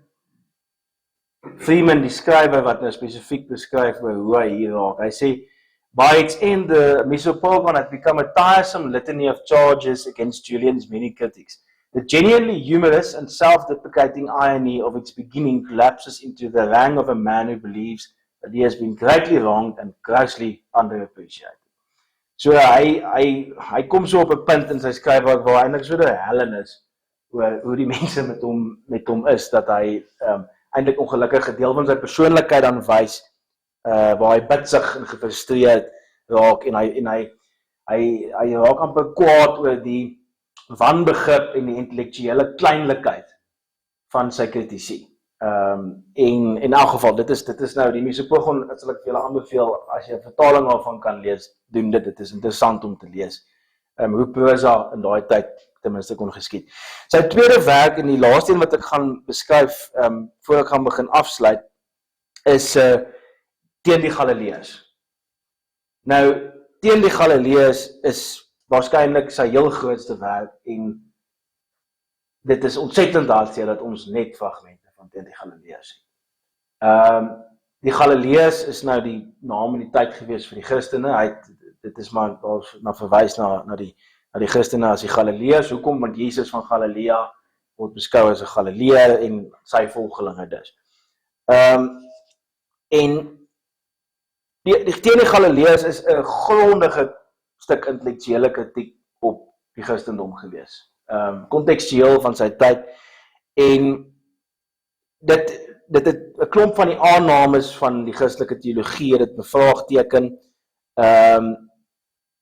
die skrywer wat nou spesifiek beskryf by hoe hy hier raak. Hy sê, by its end, the Misopogon had become a tiresome litany of charges against Julian's many critics. The genuinely humorous and self-deprecating irony of its beginning collapses into the rang of a man who believes that he has been greatly wronged and grossly underappreciated. So hy kom so op 'n punt in sy skryfwerk waar hy eintlik so die hellen is oor hoe die mense met hom is, dat hy eintlik ongelukkig 'n deel van sy persoonlikheid aan wys, waar hy bitsig en gefrustreerd raak en hy raak amper kwaad oor die wanbegrip en die intellektuele kleinlikheid van sy kritici. En in elk geval, dit is nou die Misopogon, sal ek vir julle aanbeveel, as jy 'n vertaling daarvan kan lees, doen dit is interessant om te lees. Hoe prosa in daai tyd ten minste kon geskied. Sy tweede werk en die laaste een wat ek gaan beskryf, voor ek gaan begin afsluit, is Teen die Galileërs. Nou, Teen die Galileërs is waarskynlik sy heel grootste werk en dit is ontsettend hartseer dat ons net fragmente van Teen die Galileërs het. Die Galileërs is nou die naam in die tyd gewees vir die Christene. Dit is maar na verwys na die Christene as die Galileërs. Hoekom? Want Jesus van Galilea word beskou as 'n Galileër en sy volgelinge dus. En Teen die Galileërs is 'n grondige stuk intellektuele kritiek op die Christendom gewees. Kontekstueel van sy tyd. En dit het 'n klomp van die aannames van die Christelike teologie dit bevraagteken.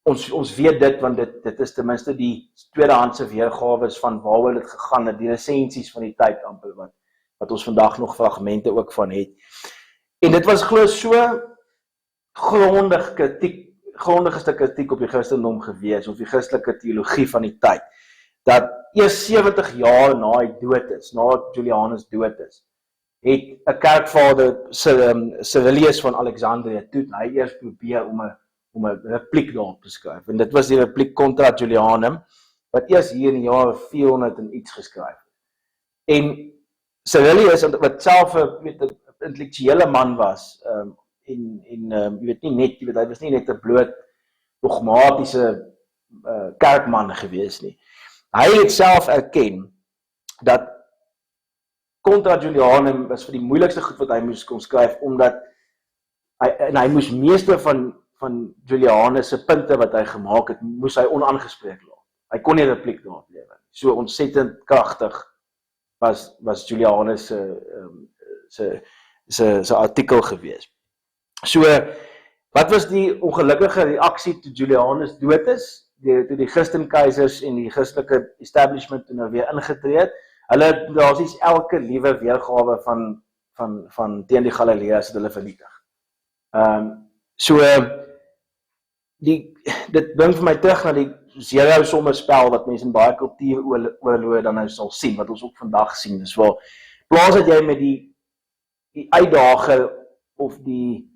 Ons weet dit, want dit is ten minste die tweedehandse weergawe van waaroor dit gegaan het, die resensies van die tyd amper wat ons vandag nog fragmente ook van het. En dit was glo so grondigste kritiek op die Christendom gewees, of die Christelike teologie van die tyd, dat eers 70 jaar na hy dood is, na Julianus dood is, het 'n kerkvader, Cyrillus van Alexandrië, toe hy eers probeer om 'n repliek daarop te skryf. En dit was die repliek Contra Julianum, wat eers hier in die jare 400 en iets geskryf het. En Cyrillus, wat self 'n intellektuele man was, jy weet nie net, hy was nie net 'n bloot dogmatiese kerkman gewees nie. Hy het self erken dat Contra Julianum was vir die moeilikste goed wat hy moes kon skryf, omdat hy moes meeste van Julianus se punte wat hy gemaak het, moes hy onaangespreek laat. Hy kon nie 'n repliek daarop lewer. So ontsettend kragtig was Julianus se artikel gewees. So, wat was die ongelukkige reaksie toe Julianus dood is? Toe die Christenkeisers en die Christelike establishment toe nou weer ingetree het, hulle het basies elke liewe weergawe van Teen die Galileërs het hulle vernietig. So, dit bring vir my terug na die zero somme spel wat mense in baie kultuuroorloë dan nou sal sien, wat ons ook vandag sien. Dis waar, plaas dat jy met die uitdager of die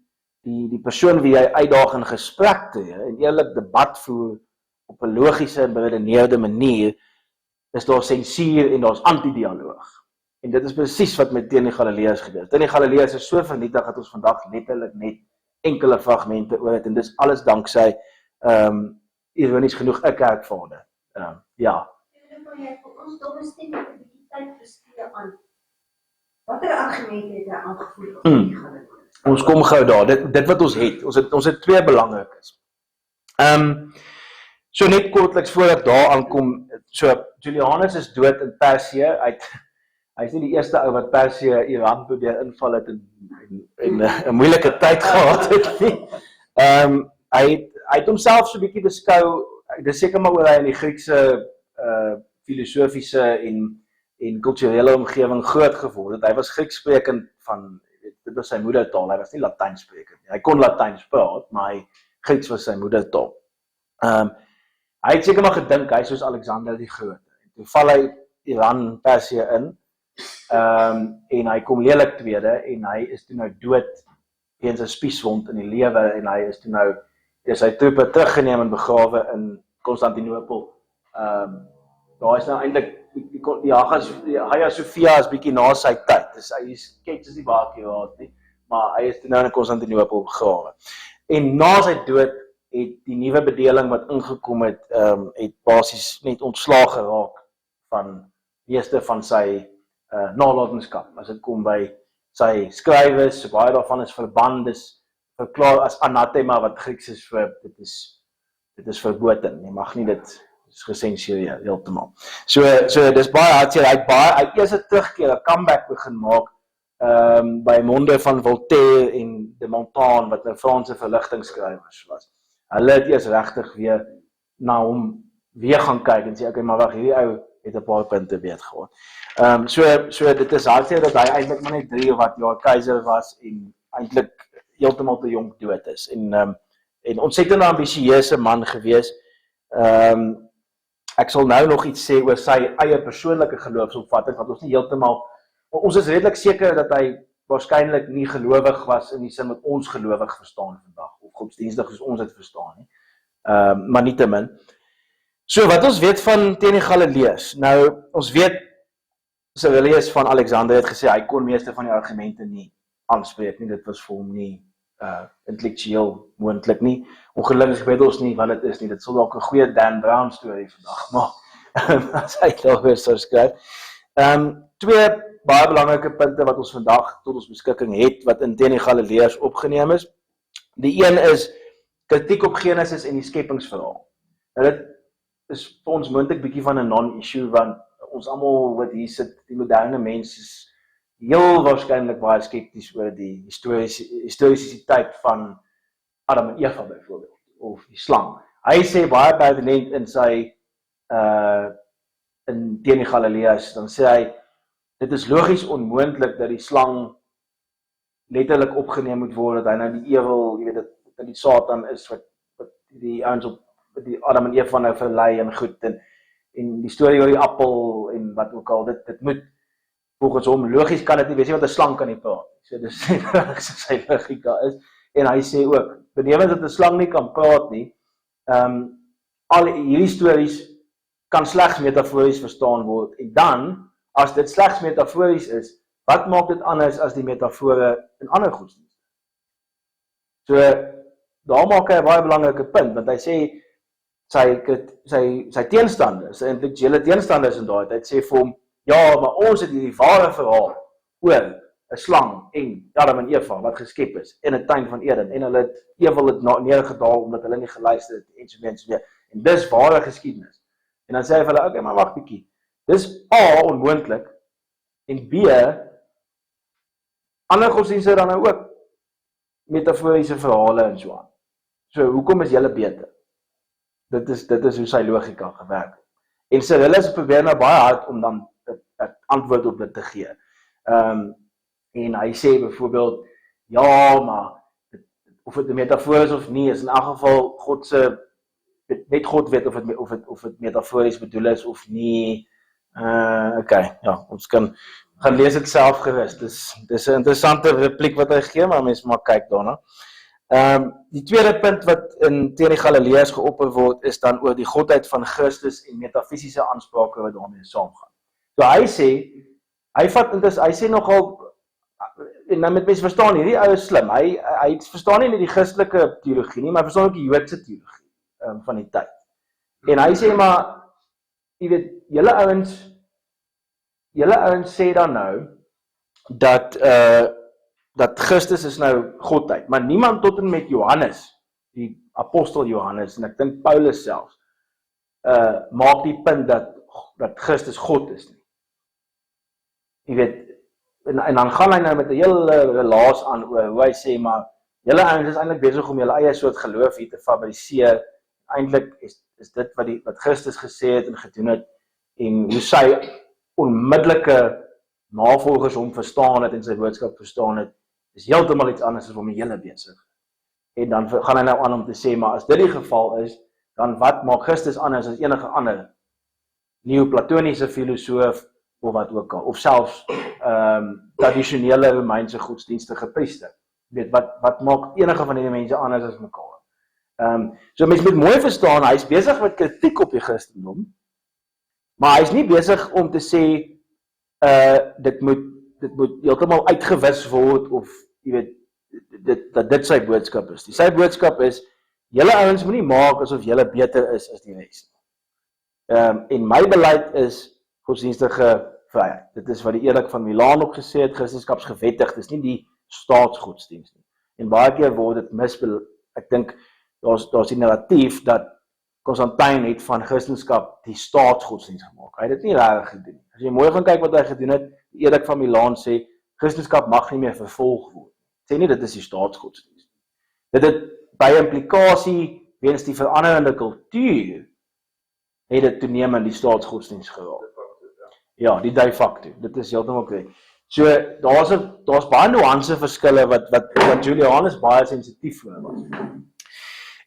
persoon wie jy uitdaag in gesprek tree en eerlik debat voer op 'n logiese en beredeneerde manier, is daar sensuur en daar's anti-dialoog. En dit is presies wat met Teen die Galileërs gebeur. Teen die Galileërs is so vernietig dat ons vandag letterlik net enkele fragmente oor het, en dis alles danksy ironies genoeg 'n kerkvader. Ja. Vir ons domestem het 'n bietjie tyd bestee aan watter argumente het hy aangevoer op die Galileërs? Ons kom gou daar. Dit wat ons het. Ons het twee belangrikes. So net kortliks voor ek daar aankom, so Julianus is dood in Persië. Hy is nie die eerste ou wat Persië Iran probeer inval het en 'n moeilike tyd gehad het nie. Hy het homself so 'n bietjie beskou, dis seker maar oor hy in die Griekse filosofiese en kulturele omgewing groot geword het. Hy was Griekssprekend dit was sy moedertaal, hy was nie Latyn sprekend nie. Hy kon Latyn praat, maar Grieks was sy moedertaal. Hy het seker maar gedink, hy soos Alexander die Grote. En toe val hy Iran Persië in, en hy kom lelik tweede, en hy is toe nou dood weens 'n spieswond in die lewe, en hy is toe nou sy troepe teruggeneem en begrawe in Konstantinopel. Daar is nou eintlik die Hagia Sophia is bietjie na sy tyd. Dus hy skets is nie baie akuraat nie, maar hy is toe nou in Konstantinopel begrawe. En na sy dood het die nuwe bedeling wat ingekom het, het basies net ontslaag geraak van meeste van sy nalatenskap. As dit kom by sy skrywes, baie daarvan is verban, dis verklaar as anathema, wat Grieks is vir dit is verboten. Jy mag nie dit is gesensureer heeltemal. So dis baie hartseer. Hy het eers 'n terugkeer, 'n comeback begin maak by monde van Voltaire en de Montaigne, wat 'n Franse verligtingsskrywers was. Hulle het eers regtig weer na hom weer gaan kyk en sê, okay, maar wag, hierdie ou het 'n paar punte weet gehad. So dit is hartseer dat hy eintlik maar net 3 of wat jaar keiser was en eintlik heeltemal te jonk dood is. En ontsettend ambisieuse man gewees. Ek sal nou nog iets sê oor sy eie persoonlike geloofsopvatting, wat ons nie heeltemal, ons is redelik seker dat hy waarskynlik nie gelowig was in die sin wat ons gelowig verstaan vandag, of godsdienstig soos ons dit verstaan nie, maar nietemin. So wat ons weet van teen die Galileërs, nou ons weet Cyrillus van Alexandrië het gesê hy kon meeste van die argumente nie aanspreek nie, dit was vir hom nie intellektueel moontlik nie. Ongelukkig weet ons nie wat dit is nie. Dit sal dalk 'n goeie Dan Brown storie vandag maak, as hy daaroor sou skryf. 2 baie belangrike punte wat ons vandag tot ons beskikking het, wat in teen die Galileërs opgeneem is. Die een is kritiek op Genesis en die skepingsverhaal. Nou dit is vir ons moontlik bietjie van 'n non-issue, want ons almal wat hier sit, die moderne mens is heel waarskynlik baie skepties oor die historisiteit van Adam en Eva byvoorbeeld, of die slang. Hy sê baie pertinent in sy in teen die Galileërs, dan sê hy, dit is logies onmoontlik dat die slang letterlik opgeneem moet word, dat hy nou die ewel, jy weet, dat die Satan is, wat die ouens op die Adam en Eva nou verlei en goed, en die storie oor die appel, en wat ook al, dit moet volgens hom, logies kan dit nie wees, wat 'n slang kan nie praat. So dis sy logika is, en hy sê ook, benewens dat 'n slang nie kan praat nie, al hierdie stories kan slegs metafories verstaan word, en dan, as dit slegs metafories is, wat maak dit anders as die metafore in ander godsdienste? So, daar maak hy 'n baie belangrike punt, want hy sê, sy teenstanders, sy intellektuele teenstanders in daai tyd, sê vir hom, ja, maar ons het hierdie ware verhaal oor 'n slang en Adam en Eva wat geskep is in 'n tuin van Eden, en hulle ewel het neergedaal omdat hulle nie geluister het ensovoorts. En dis ware geskiedenis. En dan sê hy vir hulle, okay, maar wag bietjie. Dis A, onmoontlik, en B, ander godsdienste dan nou ook metaforiese verhale en so aan. So, hoekom is julle beter? Dit is hoe sy logika gewerk het. En Cyrillus probeer nou baie hard om dan 'n antwoord op dit te gee. En hy sê byvoorbeeld, ja, maar of dit 'n metafoor is of nie, is in elk geval God se, net God weet of dit metafories bedoel is of nie. Okay, ja, ons gaan lees dit self gerus. Dis 'n interessante repliek wat hy gee, maar mens maar kyk daarna. Die tweede punt wat in teen die Galileërs geopper word, is dan oor die godheid van Christus en metafisiese aansprake wat daarmee saamgaan. So hy sê nogal, en dan met mense verstaan hierdie ou is slim, hy verstaan nie die Christelike teologie nie, maar hy verstaan ook die Joodse teologie van die tyd. En hy sê maar, jy weet, julle ouens sê dan nou, dat Christus is nou godheid, maar niemand tot en met Johannes, die apostel Johannes, en ek dink Paulus selfs, maak die punt dat Christus God is nie. Jy weet, en dan gaan hy nou met 'n hele relaas aan oor hoe hy sê, maar julle ouens is eintlik besig om julle eie soort geloof hier te fabriseer. Eintlik is dit wat Christus gesê het en gedoen het, en hoe sy onmiddellike navolgers hom verstaan het en sy boodskap verstaan het, is heeltemal iets anders as waarmee julle besig. En dan gaan hy nou aan om te sê, maar as dit die geval is, dan wat maak Christus anders as enige ander neoplatoniese filosoof of wat ook al, of selfs tradisionele Romeinse godsdienstige priester. Weet, wat maak enige van die mense anders as mekaar? So mens moet mooi verstaan, hy is besig met kritiek op die Christendom, maar hy is nie besig om te sê, dit moet heeltemal uitgewis word, of, jy weet, dat dit sy boodskap is. Sy boodskap is, julle ouens moet nie maak asof julle beter is as die res. En my beleid is godsdienstige vryheid. Dit is wat die Erik van Milaan ook gesê het, Christenskapsgewettig, dit is nie die staatsgodsdienst nie. En baie keer word dit ek dink, daar's die narratief dat Constantijn het van Christenskap die staatsgodsdienst gemaak. Hy het dit nie rarig gedoen. As jy mooi gaan kyk wat hy gedoen het, die Erik van Milaan sê, Christenskap mag nie meer vervolg word. Sê nie dit is die staatsgodsdienst. Dit het by implikasie, weens die veranderende kultuur, het dit toenemend die staatsgodsdienst geraak. Ja, die de facto, dit is heeltemal korrek. So, daar's baie nuance verskille wat Julianus baie sensitief voor was.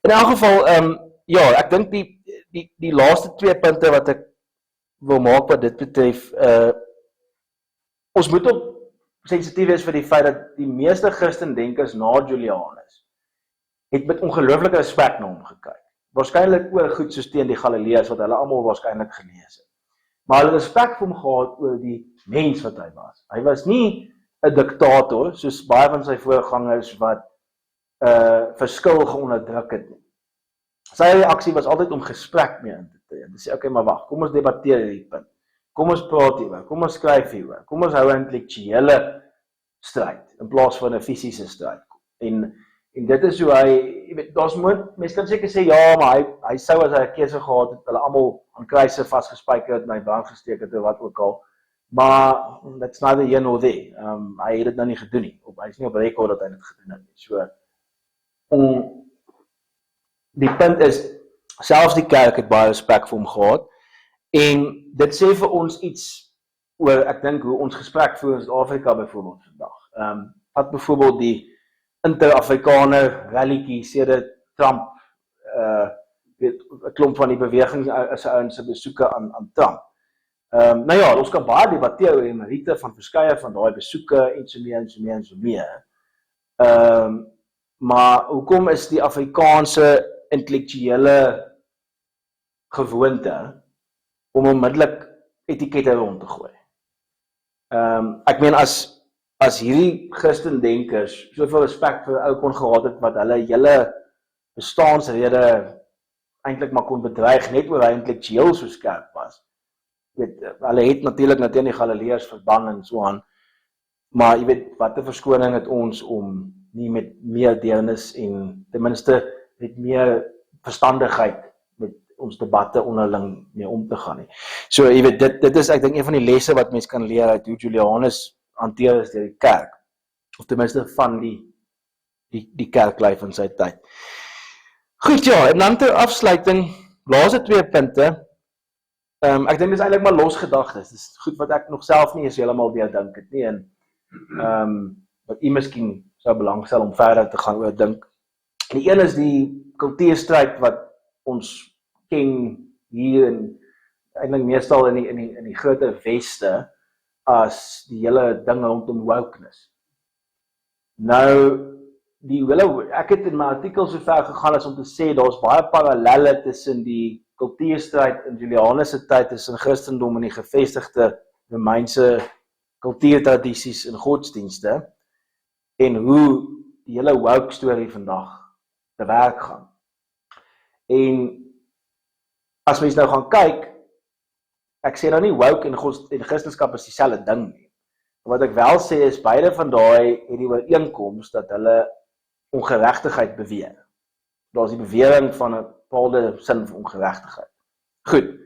In elk geval, ja, ek dink die laaste 2 punte wat ek wil maak wat dit betref, ons moet ook sensitief wees vir die feit dat die meeste Christendenkers na Julianus het met ongelooflike respek na hom gekyk. Waarskynlik oor goed soos teen die Galileërs wat hulle almal waarskynlik gelees het. Maar hulle respek vir hom gehad oor die mens wat hy was. Hy was nie 'n diktator, soos baie van sy voorgangers wat verskil geonderdruk het nie. Sy reaksie was altyd om gesprek mee in te tree. Dis sê, okay, maar wag, kom ons debatteer hierdie punt. Kom ons praat hieroor, kom ons skryf hieroor, kom ons hou 'n intellektuele stryd in plaas van 'n fisiese stryd. En dit is hoe hy, jy weet, daar's mense kan seker sê ja, maar hy sou as hy 'n keuse gehad het, hulle almal aan kruise vasgespijker het, en hy brand gesteek het, of wat ook al. Maar that's neither here nor there. Hy het dit nou nie gedoen nie. Hy is nie op rekord dat hy dit gedoen het nie. So, die punt is, selfs die kerk het baie respek vir hom gehad, en dit sê vir ons iets oor, ek dink, hoe ons gesprek voer in Suid-Afrika byvoorbeeld vandag. Wat byvoorbeeld die inter-Afrikaner rallytjie sedert Trump, 'n klomp van die beweging is ouens se besoeke aan Trump. Nou ja, ons kan baie debatteer oor die meriete van verskeie van daai besoeke en so meer. Maar hoekom is die Afrikaanse intellektuele gewoonte om onmiddellik etikette rond te gooi? Ek meen as hierdie Christendenkers soveel respek vir ou kon gehad het wat hulle hele bestaansrede eintlik maar kon bedreig net oor hy intellektueel so skerp was. Hulle het natuurlik na teen die Galileërs verban en so aan, maar jy weet, wat 'n verskoning het ons om nie met meer deernis en ten minste met meer verstandigheid met ons debatte onderling mee om te gaan nie. So jy weet, dit is ek dink een van die lesse wat mens kan leer uit hoe Julianus hanteer is deur die kerk, of ten minste van die kerklei van sy tyd. Goed, ja, en dan ter afsluiting, laaste 2 punte. Ek dink dit is eintlik maar losgedagtes. Dit is goed wat ek nog self nie eens heeltemal deurdink het nie, en wat u miskien sou belangstel om verder te gaan oor dink. Die een is die kultuurstryd wat ons ken hier en eintlik meestal in die groter weste as die hele ding rondom wokeness. Nou, ek het in my artikel so ver gegaan as om te sê, daar's baie parallelle tussen die kultuurstryd in Julianus se tyd tussen Christendom en die gevestigde Romeinse kultuurtradisies en godsdienste, en hoe die hele woke storie vandag te werk gaan. En as mens nou gaan kyk, ek sê nou nie woke en Christendom is dieselfde ding nie. Wat ek wel sê is, beide van daai het die ooreenkoms dat hulle ongeregtigheid beweer. Daar is die bewering van 'n bepaalde sin van ongeregtigheid. Goed.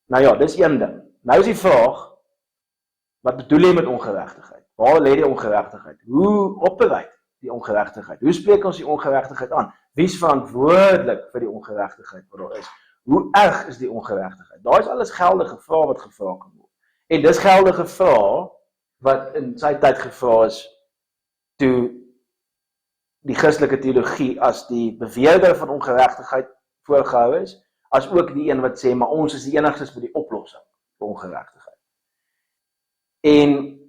Nou ja, dis een ding. Nou is die vraag, wat bedoel jy met ongeregtigheid? Waar lê die ongeregtigheid? Hoe operate die ongeregtigheid? Hoe spreek ons die ongeregtigheid aan? Wie is verantwoordelik vir die ongeregtigheid wat daar is? Hoe erg is die ongeregtigheid? Daar is alles geldige vrae wat gevra kan word. En dis geldige vrae wat in sy tyd gevra is toe die Christelike teologie as die beweerder van ongeregtigheid voorgehou is, as ook die een wat sê, maar ons is die enigstes met die oplossing vir ongeregtigheid. En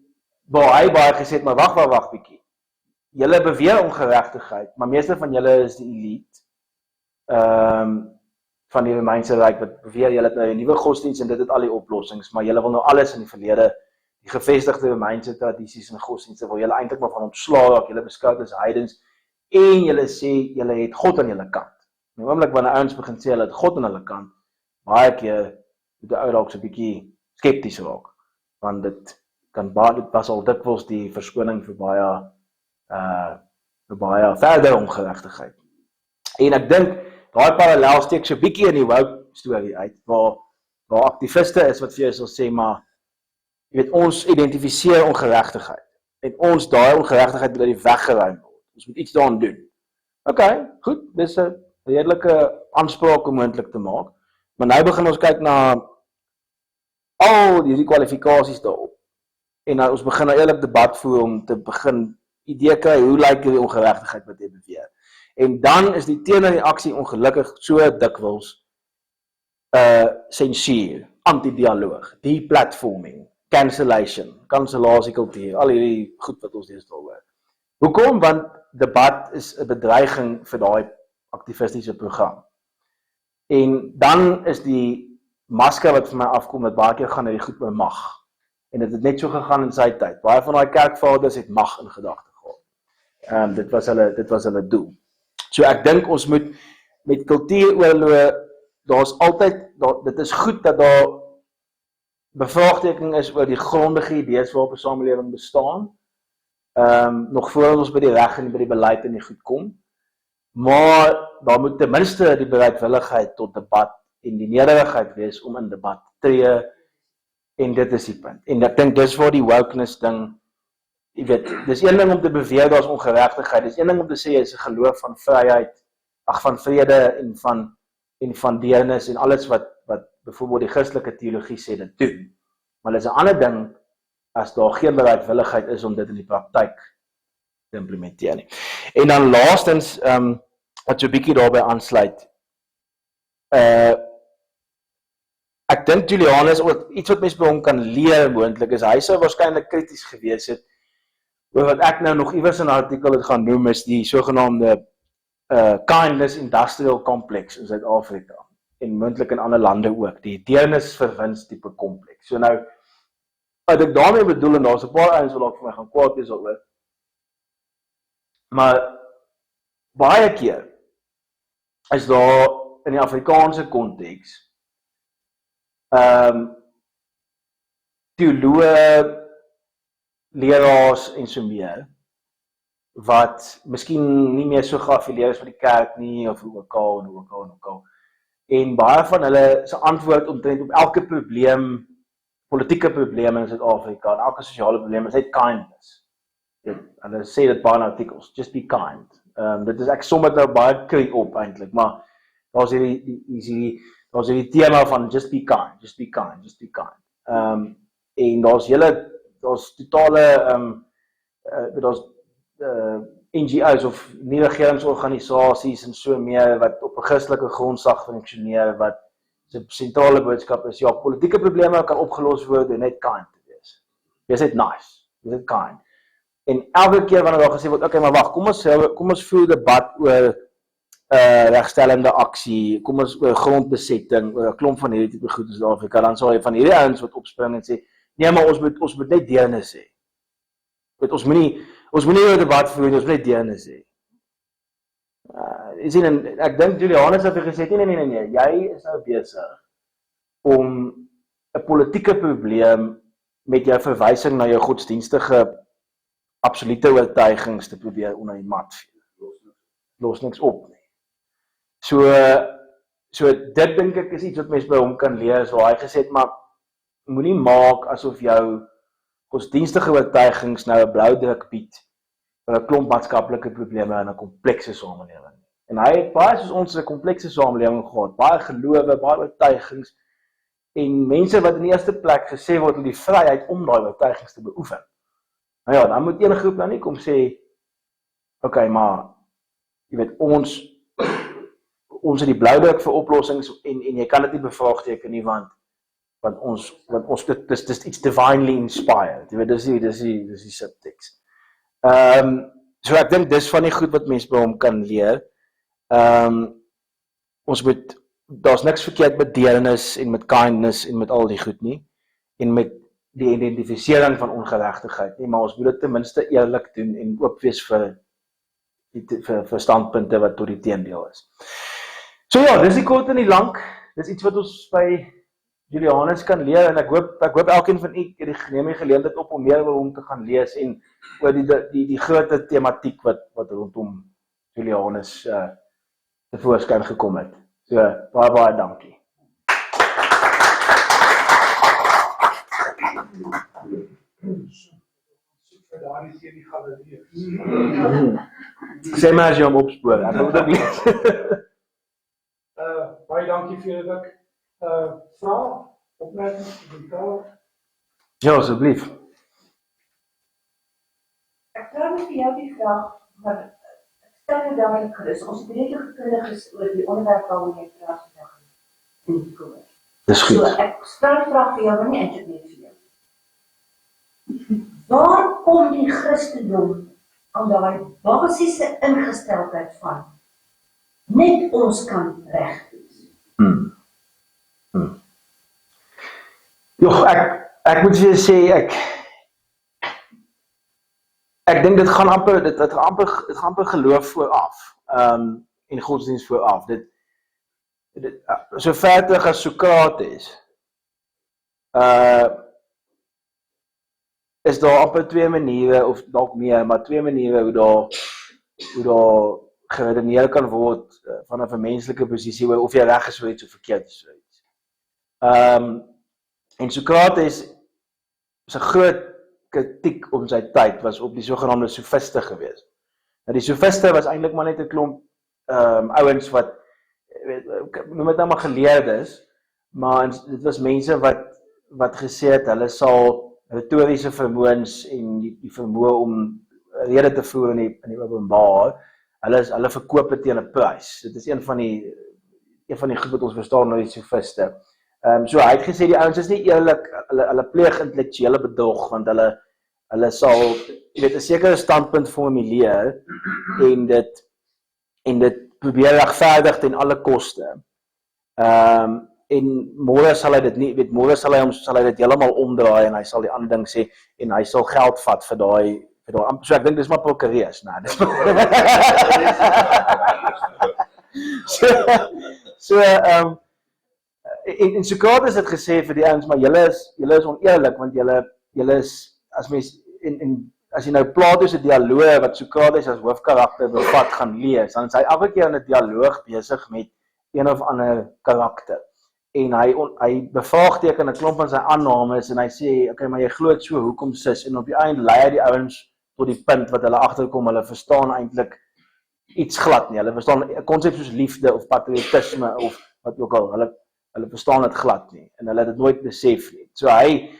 waar hy baie gesê het, maar wag bietjie. Julle beweer ongeregtigheid, maar meeste van julle is die elite van die Romeinse Ryk wat beweer julle het nou 'n nuwe godsdienst en dit het al die oplossings, maar julle wil nou alles in die verlede, die gevestigde Romeinse tradisies en godsdienste wil julle eintlik maar van ontslaa raak, julle beskou as heidens en julle sê julle het God aan julle kant. Nou oomblik wanneer ouens begin sê hulle het God aan hulle kant, baie keer moet die ou dalk so 'n bietjie skepties raak, want dit was al dikwels die verskoning vir baie verder ongeregtigheid. En ek dink daai parallel steek so 'n bietjie in die woke storie uit, waar aktiviste is wat vir jou sal sê, maar jy weet, ons identifiseer ongeregtigheid en ons daai ongeregtigheid moet uit die weg geruim word. Ons moet iets daaraan doen. Okay, goed, dis 'n redelike aanspraak om moontlik te maak, maar nou begin ons kyk na al hierdie kwalifikasies daarop. En nou ons begin nou eerlik debat voer om te begin idee kry, hoe lyk die ongeregtigheid wat jy beweer. En dan is die teenoorreaksie ongelukkig so dikwels sensuur, anti-dialoog, deplatforming, cancellasiekultuur, al hierdie goed wat ons deesdae hoor. Hoekom? Want debat is 'n bedreiging vir daai aktivistiese program. En dan is die masker wat vir my afkom, dat baie keer gaan oor die goed oor mag. En dit het net so gegaan in sy tyd. Baie van daai kerkvaders het mag in gedagte gehad. Dit was hulle doel. So ek dink ons moet met kultuuroorloë, daar's altyd, dit is goed dat daar bevraagteken is oor die grondige idees waarop 'n samelewing bestaan, nog voordat ons by die reg en by die beleid en die goed kom, maar daar moet ten minste die bereidwilligheid tot debat en die nederigheid wees om in debat te tree, en dit is die punt. En ek dink dis waar die wokeness ding, jy weet, dis een ding om te beweer daar's ongeregtigheid, dis een ding om te sê jy is 'n geloof van vryheid, van vrede en van deernis en alles wat byvoorbeeld die Christelike teologie sê dit doen. Maar dis 'n ander ding as daar geen bereidwilligheid is om dit in die praktyk te implementeer nie. En dan laastens, wat so 'n bietjie daarbey aansluit, ek dink Julianus, iets wat mens by hom kan leer moontlik is, hy sou waarskynlik krities gewees het oor wat ek nou nog iewers in 'n artikel het gaan noem, is die sogenaamde kindness industrial complex in Suid-Afrika en moontlik in ander lande ook, die deernis vir wins tipe kompleks. So nou, wat ek daarmee bedoel, en daar's 'n paar ouens wat dalk vir my gaan kwaad wees daaroor, maar baie keer is daar in die Afrikaanse konteks teoloë, leraars en so meer, wat miskien nie meer so geaffilieer is met die kerk nie, of ook. En baie van hulle se antwoord omtrent op elke probleem, politieke probleme in Suid-Afrika, en elke sosiale probleem is net kindness. Hulle sê dit baie in artikels, just be kind. Dit is, ek som dit nou baie kry op eintlik, maar daar's hierdie tema van just be kind, just be kind, just be kind. En daar's totale, daar's NGO's of nie-regeringsorganisasies en so meer wat op 'n Christelike grondslag funksioneer, wat se sentrale boodskap is, ja, politieke probleme kan opgelos word deur net kind te wees. Wees net nice, wees net kind. En elke keer wanneer daar gesê word, okay, maar wag, kom ons voer debat oor regstellende aksie, kom ons oor grondbesetting, oor 'n klomp van hierdie tipe goed in Suid-Afrika, dan sal jy van hierdie ouens wat opspring en sê, nee, maar ons moet net deernis hê. Ons moet nie oor debat voer nie, ons moet net deernis hê. Ek dink Julianus het gesê, nee, jy is nou besig om 'n politieke probleem met jou verwysing na jou godsdienstige absolute oortuigings te probeer onder die mat vee. Los niks op nie. So dit dink ek is iets wat mens by hom kan leer, so hy gesê het, maar moenie maak asof jou godsdienstige oortuigings nou 'n blou druk bied vir 'n klomp maatskaplike probleme in 'n komplekse samelewing. En hy het baie soos ons 'n komplekse samelewing gehad, baie gelowe, baie oortuigings, en mense wat in die eerste plek gesê word om die vryheid om daai oortuigings te beoefen. Nou ja, dan moet een groep nou nie kom sê, okay, maar jy weet, ons het die blou druk vir oplossings en jy kan dit nie bevraagteken nie want ons dis iets divinely inspired. Jy weet dis die subtext. So ek dink dis van die goed wat mense by hom kan leer. Daar's niks verkeerd met deernis en met kindness en met al die goed nie en met die identifisering van ongeregtigheid nie, maar ons moet dit ten minste eerlik doen en oop wees vir standpunte wat tot die teendeel is. So ja, dis die kort en die lank. Dis iets wat ons by Julianus kan leer en ek hoop elkeen van u neem die geleentheid op om meer oor hom te gaan lees en oor die groot tematiek wat rondom Julianus tevoorskyn gekom het. So baie dankie. Vir daardie teen die Galileërs. Sê maar as jy hom opspoor, ek wil dit lees. Baie dankie vir dit. Vrae, opmerkings, kommentaar. Ja, asseblief. Ek vra net vir jou die vraag, maar ek stel nou dadelik gerus. Ons het redelik kundig is oor die onderwerp waaroor jy praat vandag in die koor. Dis goed. So ek stel die vraag vir jou, maar nie eintlik net vir jou. Waar kom die Christendom aan daai basiese ingesteldheid van net ons kan reg wees? Joh, ek moet vir sê ek dink dit gaan amper geloof vooraf. En godsdienst vooraf. Dit so ver terug as Sokrates. Is daar amper twee maniere of dalk meer, maar twee maniere hoe daar geredeneer kan word vanaf 'n menslike posisie oor of jy reg is vir iets of verkeerd is vir iets. En Sokrates se groot kritiek om sy tyd was op die sogenaamde sofiste gewees. Nou die sofiste was eintlik maar net 'n klomp ouens wat noem dit nou maar geleerdes, maar dit was mense wat gesê het hulle sal retoriese vermoëns en die vermoë om rede te voer in die openbaar, hulle verkoop dit teen 'n prys. Dit is een van die goed wat ons verstaan nou die sofiste. So hy het gesê die ouens is nie eerlik, hulle pleeg intellektuele bedrog want hulle sal, jy weet, 'n sekere standpunt formuleer en dit probeer regverdig ten alle koste. En môre sal hy dit nie, weet môre sal hy dit heeltemal omdraai en hy sal die ander ding sê en hy sal geld vat vir daai so ek dink dis maar prokureus, nee. En Sokrates het gesê vir die ouens, maar julle is oneerlik want julle is as mens as jy nou Plato se dialoog wat Sokrates as hoofkarakter bevat gaan lees, dan is hy elke keer in 'n dialoog besig met een of ander karakter. En hy bevraagteken 'n klomp van sy aannames en hy sê, okay, maar jy glo dit so, hoekom sis? En op die einde lei hy die ouens tot die punt wat hulle agterkom, hulle verstaan eintlik iets glad nie. Hulle verstaan 'n konsep soos liefde of patriotisme of wat ook al, hulle verstaan dit glad nie en hulle het dit nooit besef nie. So hy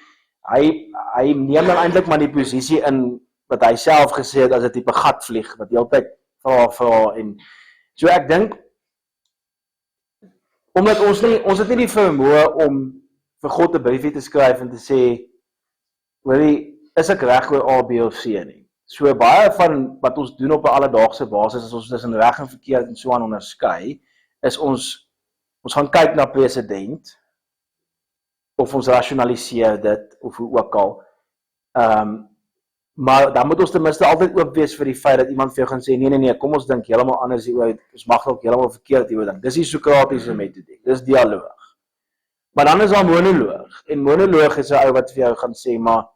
neem dan eintlik maar die posisie in wat hy self gesê het as 'n tipe gatvlieg wat heeltyd vra en so ek dink omdat ons het nie die vermoë om vir God 'n briefie te skryf en te sê, hoorie, is ek reg oor A, B of C nie. So baie van wat ons doen op 'n alledaagse basis as ons tussen reg en verkeerd en so aan onderskei, is ons gaan kyk na president of ons rasionaliseer dit of hoe ook al. Maar dan moet ons ten minste altyd oop wees vir die feit dat iemand vir jou gaan sê nee, kom ons dink heeltemal anders hieroor. Ons mag dalk heeltemal verkeerd hieroor dink. Dis die Sokratiese metodiek. Dis dialoog. Maar dan is daar monoloog. En monoloog is 'n ou wat vir jou gaan sê, maar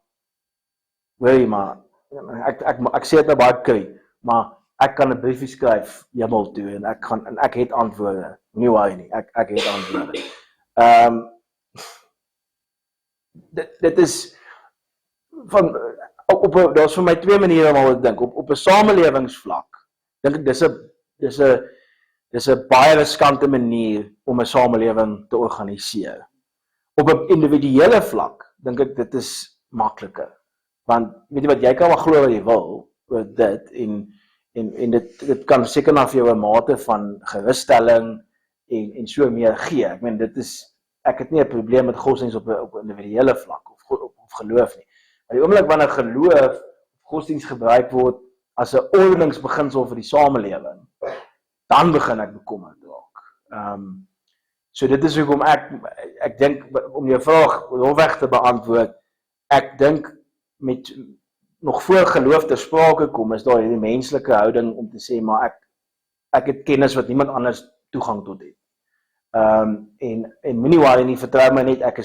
weet maar ek sê dit nou baie kry, maar ek kan 'n briefie skryf hemel toe en ek het antwoorde. Nie waar nie. Ek het antwoorde. Dit is van daar's vir my twee maniere om te dink. Op 'n samelewingsvlak dink ek dis 'n baie riskante manier om 'n samelewing te organiseer. Op 'n individuele vlak dink ek dit is makliker. Want weet jy wat, jy kan maar glo wat jy wil oor dit en dit kan seker na vir jou 'n mate van gerusstelling en so meer gee. Ek meen ek het nie 'n probleem met godsdienst op 'n individuele vlak of geloof nie. Maar die oomblik wanneer geloof of godsdienst gebruik word as 'n ordeningsbeginsel vir die samelewing, dan begin ek bekommerd raak. So dit is hoekom ek dink, om jou vraag rofweg te beantwoord, ek dink met nog voor geloof ter sprake kom, is daar hierdie menslike houding om te sê, maar ek het kennis wat niemand anders toegang tot het. En moenie worry nie, vertrou my net, ek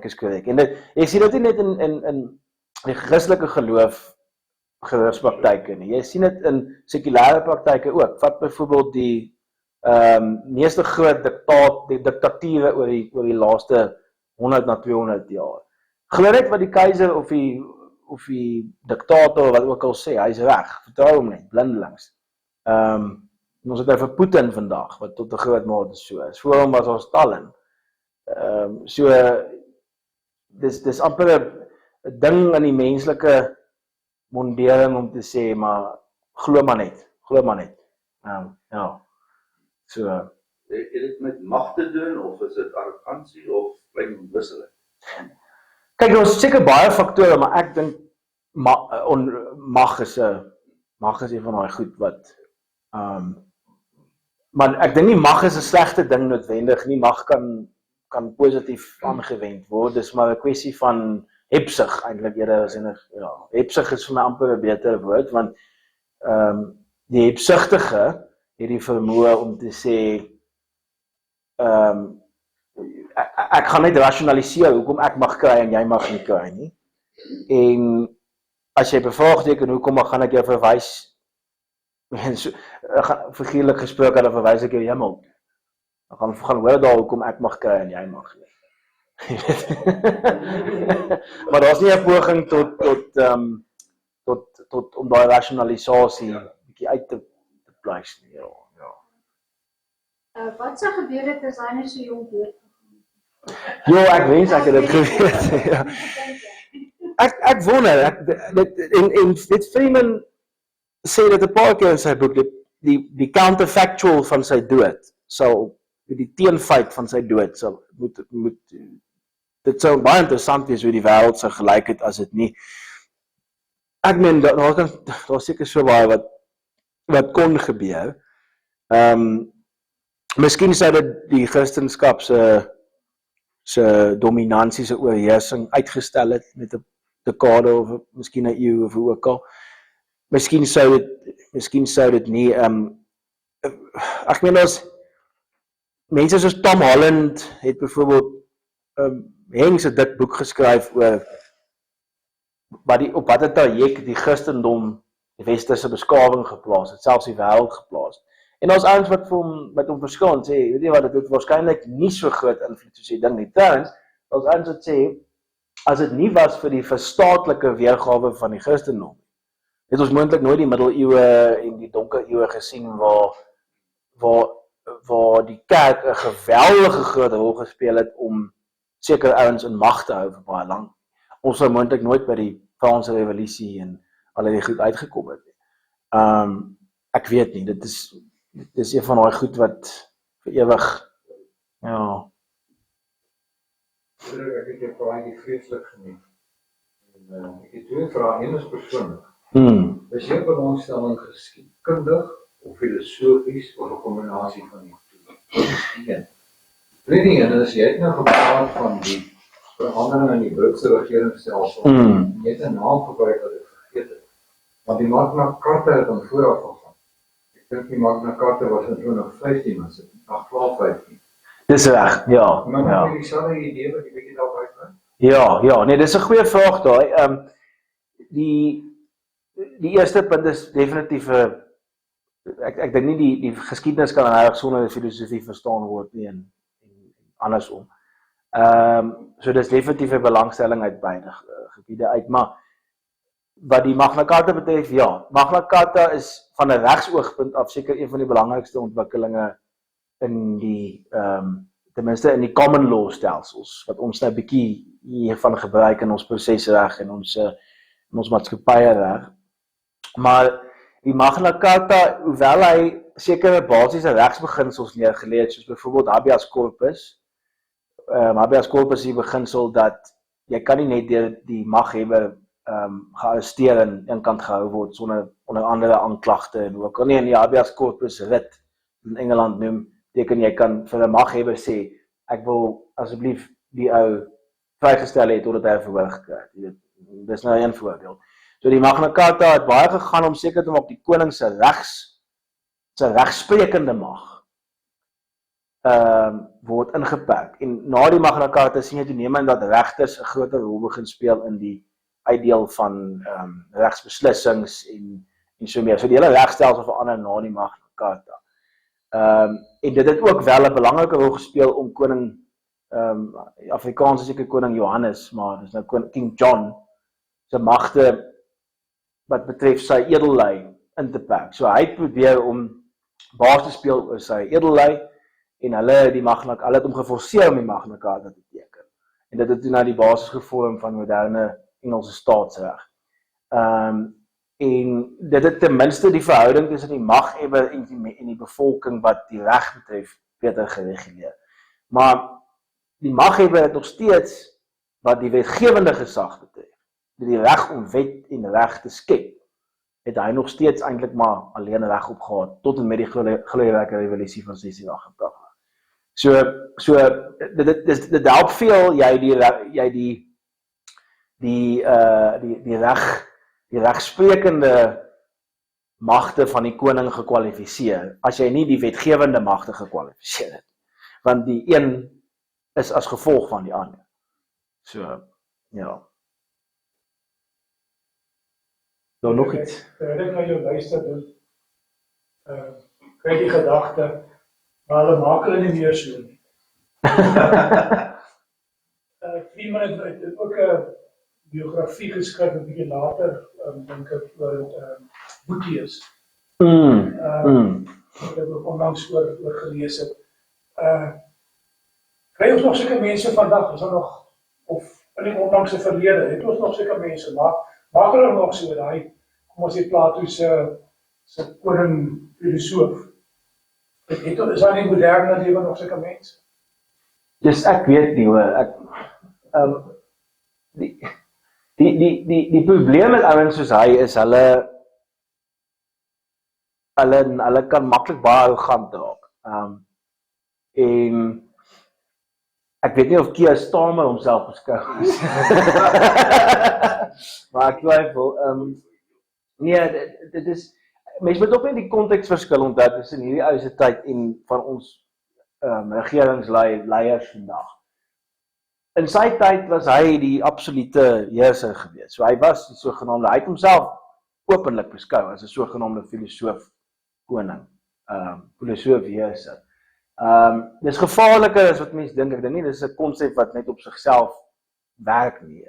is korrek. En jy sien dit nie net in die Christelike geloofspraktyke nie. Jy sien dit in sekulêre praktyke ook. Vat byvoorbeeld die meeste groot diktatuure oor die laaste 100 na 200 jaar. Glo net wat die keiser of die diktator wat ook al sê, hy is reg, vertrou hom net, blindelings. Ons het nou vir Putin vandag, wat tot 'n groot mate so is. Voor hom was ons Stalin. So, dis amper 'n ding in die menslike mondering om te sê, maar glo maar net. Ja. So, Het dit met mag te doen, of is dit arrogansie, of klein wisseling? kyk, ons seker baie faktore, maar ek dink mag is een van daai goed wat maar ek dink nie mag is 'n slegte ding noodwendig nie. Mag kan positief aangewend word. Dis maar 'n kwessie van hebsug eintlik eerder as hebsug is vir my amper 'n beter woord, want die hebsugtige het die vermoë om te sê ek gaan net rasionaliseer hoekom ek mag kry en jy mag nie kry nie. En as jy bevraagteken hoekom, dan gaan ek jou verwys, figuurlik gesproke, dan verwys ek jou hemel. Dan gaan hoor daar hoekom ek mag kry en jy mag nie. Maar daar's nie 'n poging tot om daai rasionalisasie bietjie uit te pleis nie. Wat sou gebeur het as hy net so jonk dood? Ek wens ek het dit geweet. Ja. Ek wonder, en Freeman sê dit 'n paar keer in sy boek, die counterfactual van sy dood, sal die teenfeit van sy dood sal dit sou baie interessant wees hoe die wêreld sou gelyk het as dit nie. Ek meen daar seker so baie wat kon gebeur. Miskien sou dit die Christendom se dominansie, se oorheersing uitgestel het met 'n dekade of miskien 'n eeu of hoe ook al. Miskien sou dit nie ek meen as mense soos Tom Holland het byvoorbeeld Henk se dik boek geskryf oor op watter traject die Christendom die westerse beskawing geplaas het, selfs die wêreld geplaas. En daar's ouens wat hom verskil en sê, weet jy wat, dit het waarskynlik nie so groot invloed soos jy dink nie. Trouwens, daar's ouens wat sê, as dit nie was vir die verstaatlike weergawe van die Christendom, het ons moontlik nooit die middeleeue en die donker eeue gesien waar die kerk 'n geweldige groot rol gespeel het om sekere ouens in mag te hou vir baie lank. Ons sou moontlik nooit by die Franse Revolusie en al die goed uitgekom het nie. Ek weet nie, dit is een van daai goed wat vir ewig, Ek het jou vraag vreeslik geniet. En ek het twee vrae, een is persoonlik. Is jou belangstelling geskiedkundig of filosofies of 'n kombinasie van die twee? Tweede een is, jy het nou gepraat van die verandering in die Britse regeringsstelsel. Jy het 'n naam gebruik wat ek vergeet het. Want die Magna Carta het dan vooraf gegaan. Ek dink die Magna Carta was in 2015, was dit 1215. Dis reg, ja. Maar dan het jy dieselfde idee wat jy bietjie daarby uitbring? Ja, nee, dis 'n goeie vraag daai. Die eerste punt is definitief ek dink nie die geskiedenis kan regtig sonder filosofie verstaan word nie en andersom. So dis definitief 'n belangstelling uit beide gebiede uit, maar wat die Magna Carta betref, ja, Magna Carta is van 'n regsoogpunt af seker een van die belangrikste ontwikkelinge in die ten minste in die common law stelsels wat ons nou 'n bietjie hiervan gebruik in ons prosesreg en ons maatskappye reg. Maar die Magna Carta, hoewel hy sekere basiese regsbeginsels neergelê het, soos byvoorbeeld habeas corpus. Habeas corpus is die beginsel dat jy kan nie net deur die maghebber gearresteer en eenkant gehou word sonder onder andere aanklagte en ook al nie in die habeas corpus writ in Engeland noem, teken jy kan vir 'n maghebber sê, ek wil asseblief die ou vrygestel het totdat hy verhoor gekry het. Jy weet, dis nou een voorbeeld. So die Magna Carta het baie gegaan om seker te maak die koning se regsprekende mag word ingeperk. En na die Magna Carta sien jy toenemend dat regters 'n groter rol begin speel in die uitdeel van regsbeslissings en so meer. So die hele regstelsel verander na die Magna Carta. En dit het ook wel 'n belangrike rol gespeel om koning Afrikaans is seker koning Johannes, maar dis nou King John se magte wat betref sy edellei in te perk. So hy het probeer om baas te speel oor sy edellei en hulle het hom geforseer om die Magna Carta te teken. En dit het toe nou die basis gevorm van moderne Engelse staatsreg. En dit het ten minste die verhouding tussen die maghebber en die bevolking wat die reg betref beter gereguleer. Maar die maghebber het nog steeds wat die wetgewende gesag betref, die reg om wet en reg te skep, het hy nog steeds eintlik maar alleen reg op gehad tot en met die glorieryke revolusie van 1688. So dit help veel jy die regsprekende magte van die koning gekwalifiseer as jy nie die wetgewende magte gekwalifiseer het, want die een is as gevolg van die ander. So ja. Dan nog iets. Terwyl ek na jou luister, kry die gedagte, maar hulle maak hulle nie meer so nie. Freeman het ook 'n biografie geskryf 'n bietjie later, dink ek oor Boeties. Wat ek onlangs oor gelees het. Kry ons nog sulke mense vandag, is daar nog, of in die onlangse verlede, het ons nog sulke mense, maak hulle nog so daai, kom ons sê Plato se koning filosoof. Is daar nie moderne lewe nog sulke mense? Dus ek weet nie hoor, die probleem met ouens soos hy is, hulle kan maklik baie arrogant raak. En ek weet nie of Keir Starmer homself beskou is. Maar ek twyfel. Nee, dit is, mens moet ook net die konteksverskil onthou tussen hierdie ou se tyd en van ons regeringsleiers vandag. In sy tyd was hy die absolute heerser gewees. So hy was die sogenaamde, hy het homself openlik beskou as 'n sogenaamde filosoof koning, filosoof heerser. Dis gevaarliker as wat mense dink. Ek dink nie dis 'n konsep wat net op sigself werk nie.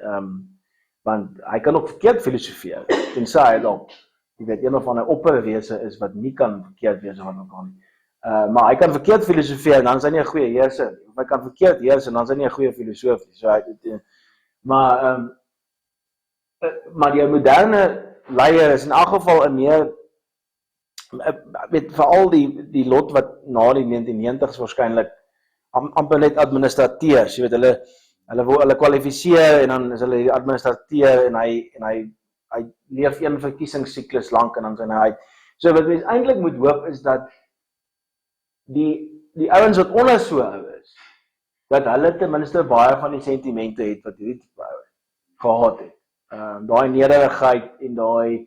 Want hy kan ook verkeerd filosofeer. Tensy hy dalk, jy weet, een of ander opperwese is wat nie kan verkeerd wees van mekaar nie. Maar hy kan verkeerd filosofeer en dan is hy nie 'n goeie heerser nie. Of hy kan verkeerd heers en dan is hy nie 'n goeie filosoof nie. So maar die moderne leier is in elk geval 'n meer weet veral die lot wat na die 1990s waarskynlik amper net administrateurs, jy weet hulle kwalifiseer en dan is hulle die administrateur en hy leef een verkiesingssiklus lank en dan sien hy uit. So wat mens eintlik moet hoop is dat die ouens wat onder so ou is, dat hulle ten minste baie van die sentimente het wat hierdie tipe ou gehad het. Daai nederigheid en daai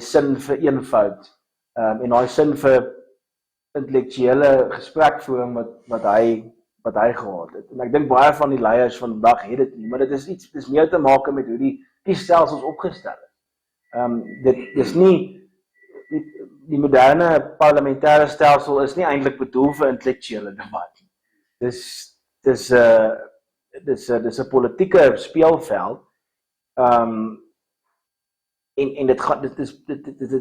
sin vir eenvoud. En daai sin vir intellektuele gesprekvoering wat hy gehad het. En ek dink baie van die leiers van vandag het dit nie, maar dit is meer te maak met hoe die kiesstelsels opgestel is. Dit is nie die moderne parlementêre stelsel is nie eintlik bedoel vir intellektuele debat nie. Dis 'n politieke speelveld. En dit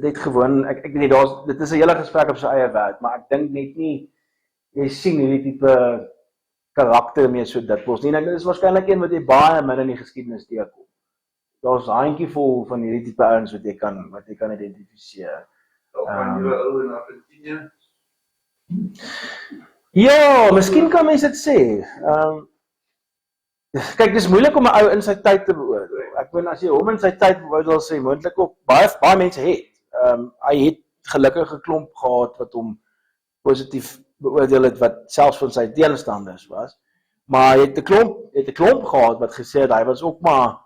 het gewoon, ek weet dit is 'n hele gesprek op sy eie werd, maar ek dink net nie, jy sien hierdie tipe karakter meer so dikwels nie, en dit is waarskynlik een wat jy baie min in die geskiedenis teekom. Daar's 'n handjievol van hierdie tipe ouens wat jy kan identifiseer. Of van jou ou en Afrikaans Nee. Ja, miskien kan mense dit sê. Kyk, dis moeilik om 'n ou in sy tyd te beoordeel. Ek bedoel, as jy hom in sy tyd beoordeel sê, moontlik ook baie mense het. Hy het gelukkig 'n klomp gehad wat hom positief beoordeel het, wat selfs van sy teenstanders was. Maar hy het 'n klomp gehad wat gesê het hy was ook maar,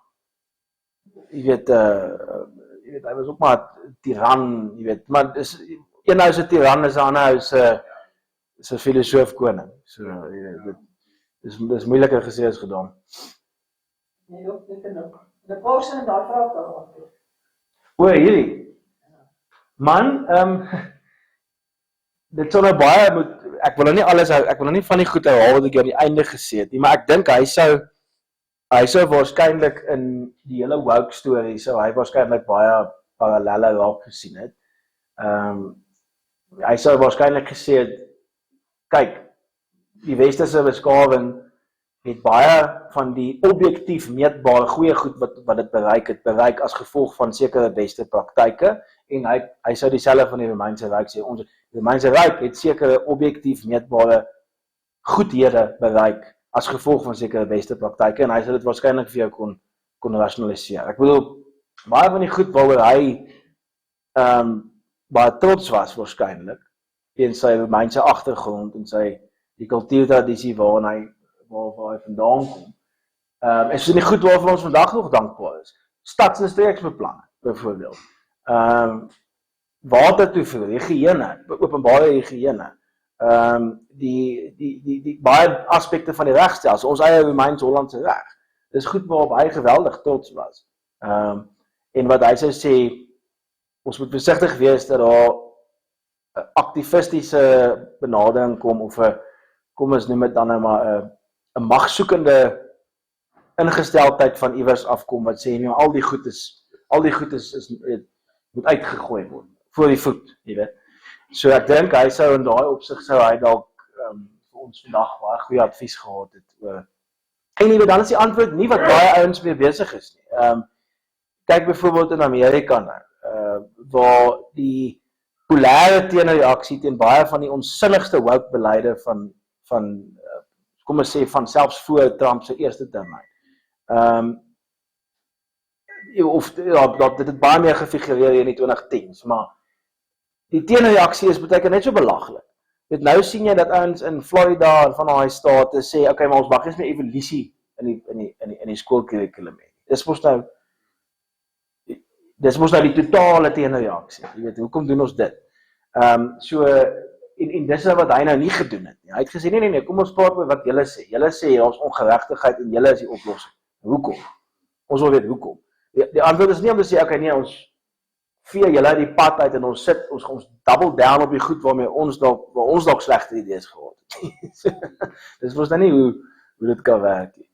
jy weet, hy was ook maar 'n tiran, jy weet, maar een ou is 'n tiran, is 'n ander ou is 'n filosoof koning. So, jy weet, dis moeiliker gesê as gedaan. Nee, ook dit en ook. De porsen en daar vraag daar antwoord. O, hierdie. Man, dit sou nou baie moet, ek wil nou nie alles hou, ek wil nou nie van die goed herhaal wat ek aan die einde gesê het nie, maar ek dink hy sou waarskynlik in die hele woke storie, sou hy waarskynlik baie parallelle raak gesien het. Hy sou waarskynlik gesê het, kyk, die westerse beskawing het baie van die objektief meetbare goeie goed wat dit bereik as gevolg van sekere beste praktyke, en hy sou dieselfde van die Romeinse Ryk sê. Ons Romeinse Ryk het sekere objektief meetbare goedhede bereik as gevolg van sekere beste praktyke, en hy sou dit waarskynlik vir jou kon rationaliseer. Ek bedoel, baie van die goed waaroor hy baie trots was waarskynlik, in sy Romeinse agtergrond en die kultuurtradisie waar hy vandaan kom. En soos in die goed waarvoor ons vandag nog dankbaar is. Stads- en streeksbeplanning, byvoorbeeld. Watertoevoer, higiëne, openbare higiëne. Die baie aspekte van die regstelsel, ons eie Romeins-Hollandse reg. Dis goed waarop hy geweldig trots was. En wat hy sou sê, ons moet versigtig wees dat daar 'n aktivistiese benadering kom, of kom ons noem dit dan nou maar 'n magsoekende ingesteldheid van iewers afkom wat sê nee, al die goed moet uitgegooi word voor die voet, jy weet. So ek dink hy sou in daai opsig sou hy dalk vir ons vandag baie goeie advies gehad het. En jy weet, dan is die antwoord nie wat baie ouens mee besig is nie. Kyk byvoorbeeld in Amerika nou, waar die polêre teenreaksie teen baie van die onsinnigste woke beleide van kom ons sê van selfs voor Trump se eerste termyn. Of dit het baie meer gefigureer in die 2010s, maar die teenreaksie is baie keer net so belaglik. Nou sien jy dat ouens in Florida en van daai state sê, okay, maar ons mag eens meer evolusie in die skoolkurrikulum hê. Dis mos nou die totale teenreaksie. Jy weet, hoekom doen ons dit? En dis wat hy nou nie gedoen het nie. Hy het gesê, nee, kom ons praat oor wat julle sê. Julle sê, ons ongeregtigheid en julle is die oplossing. Hoekom? Ons wil weet hoekom. Die antwoord is nie om te sê, okay, nee, ons vee julle uit die pad uit en ons double down op die goed waarmee ons dalk slegte idees gehad het. Dis mos nou nie hoe dit kan werk nie.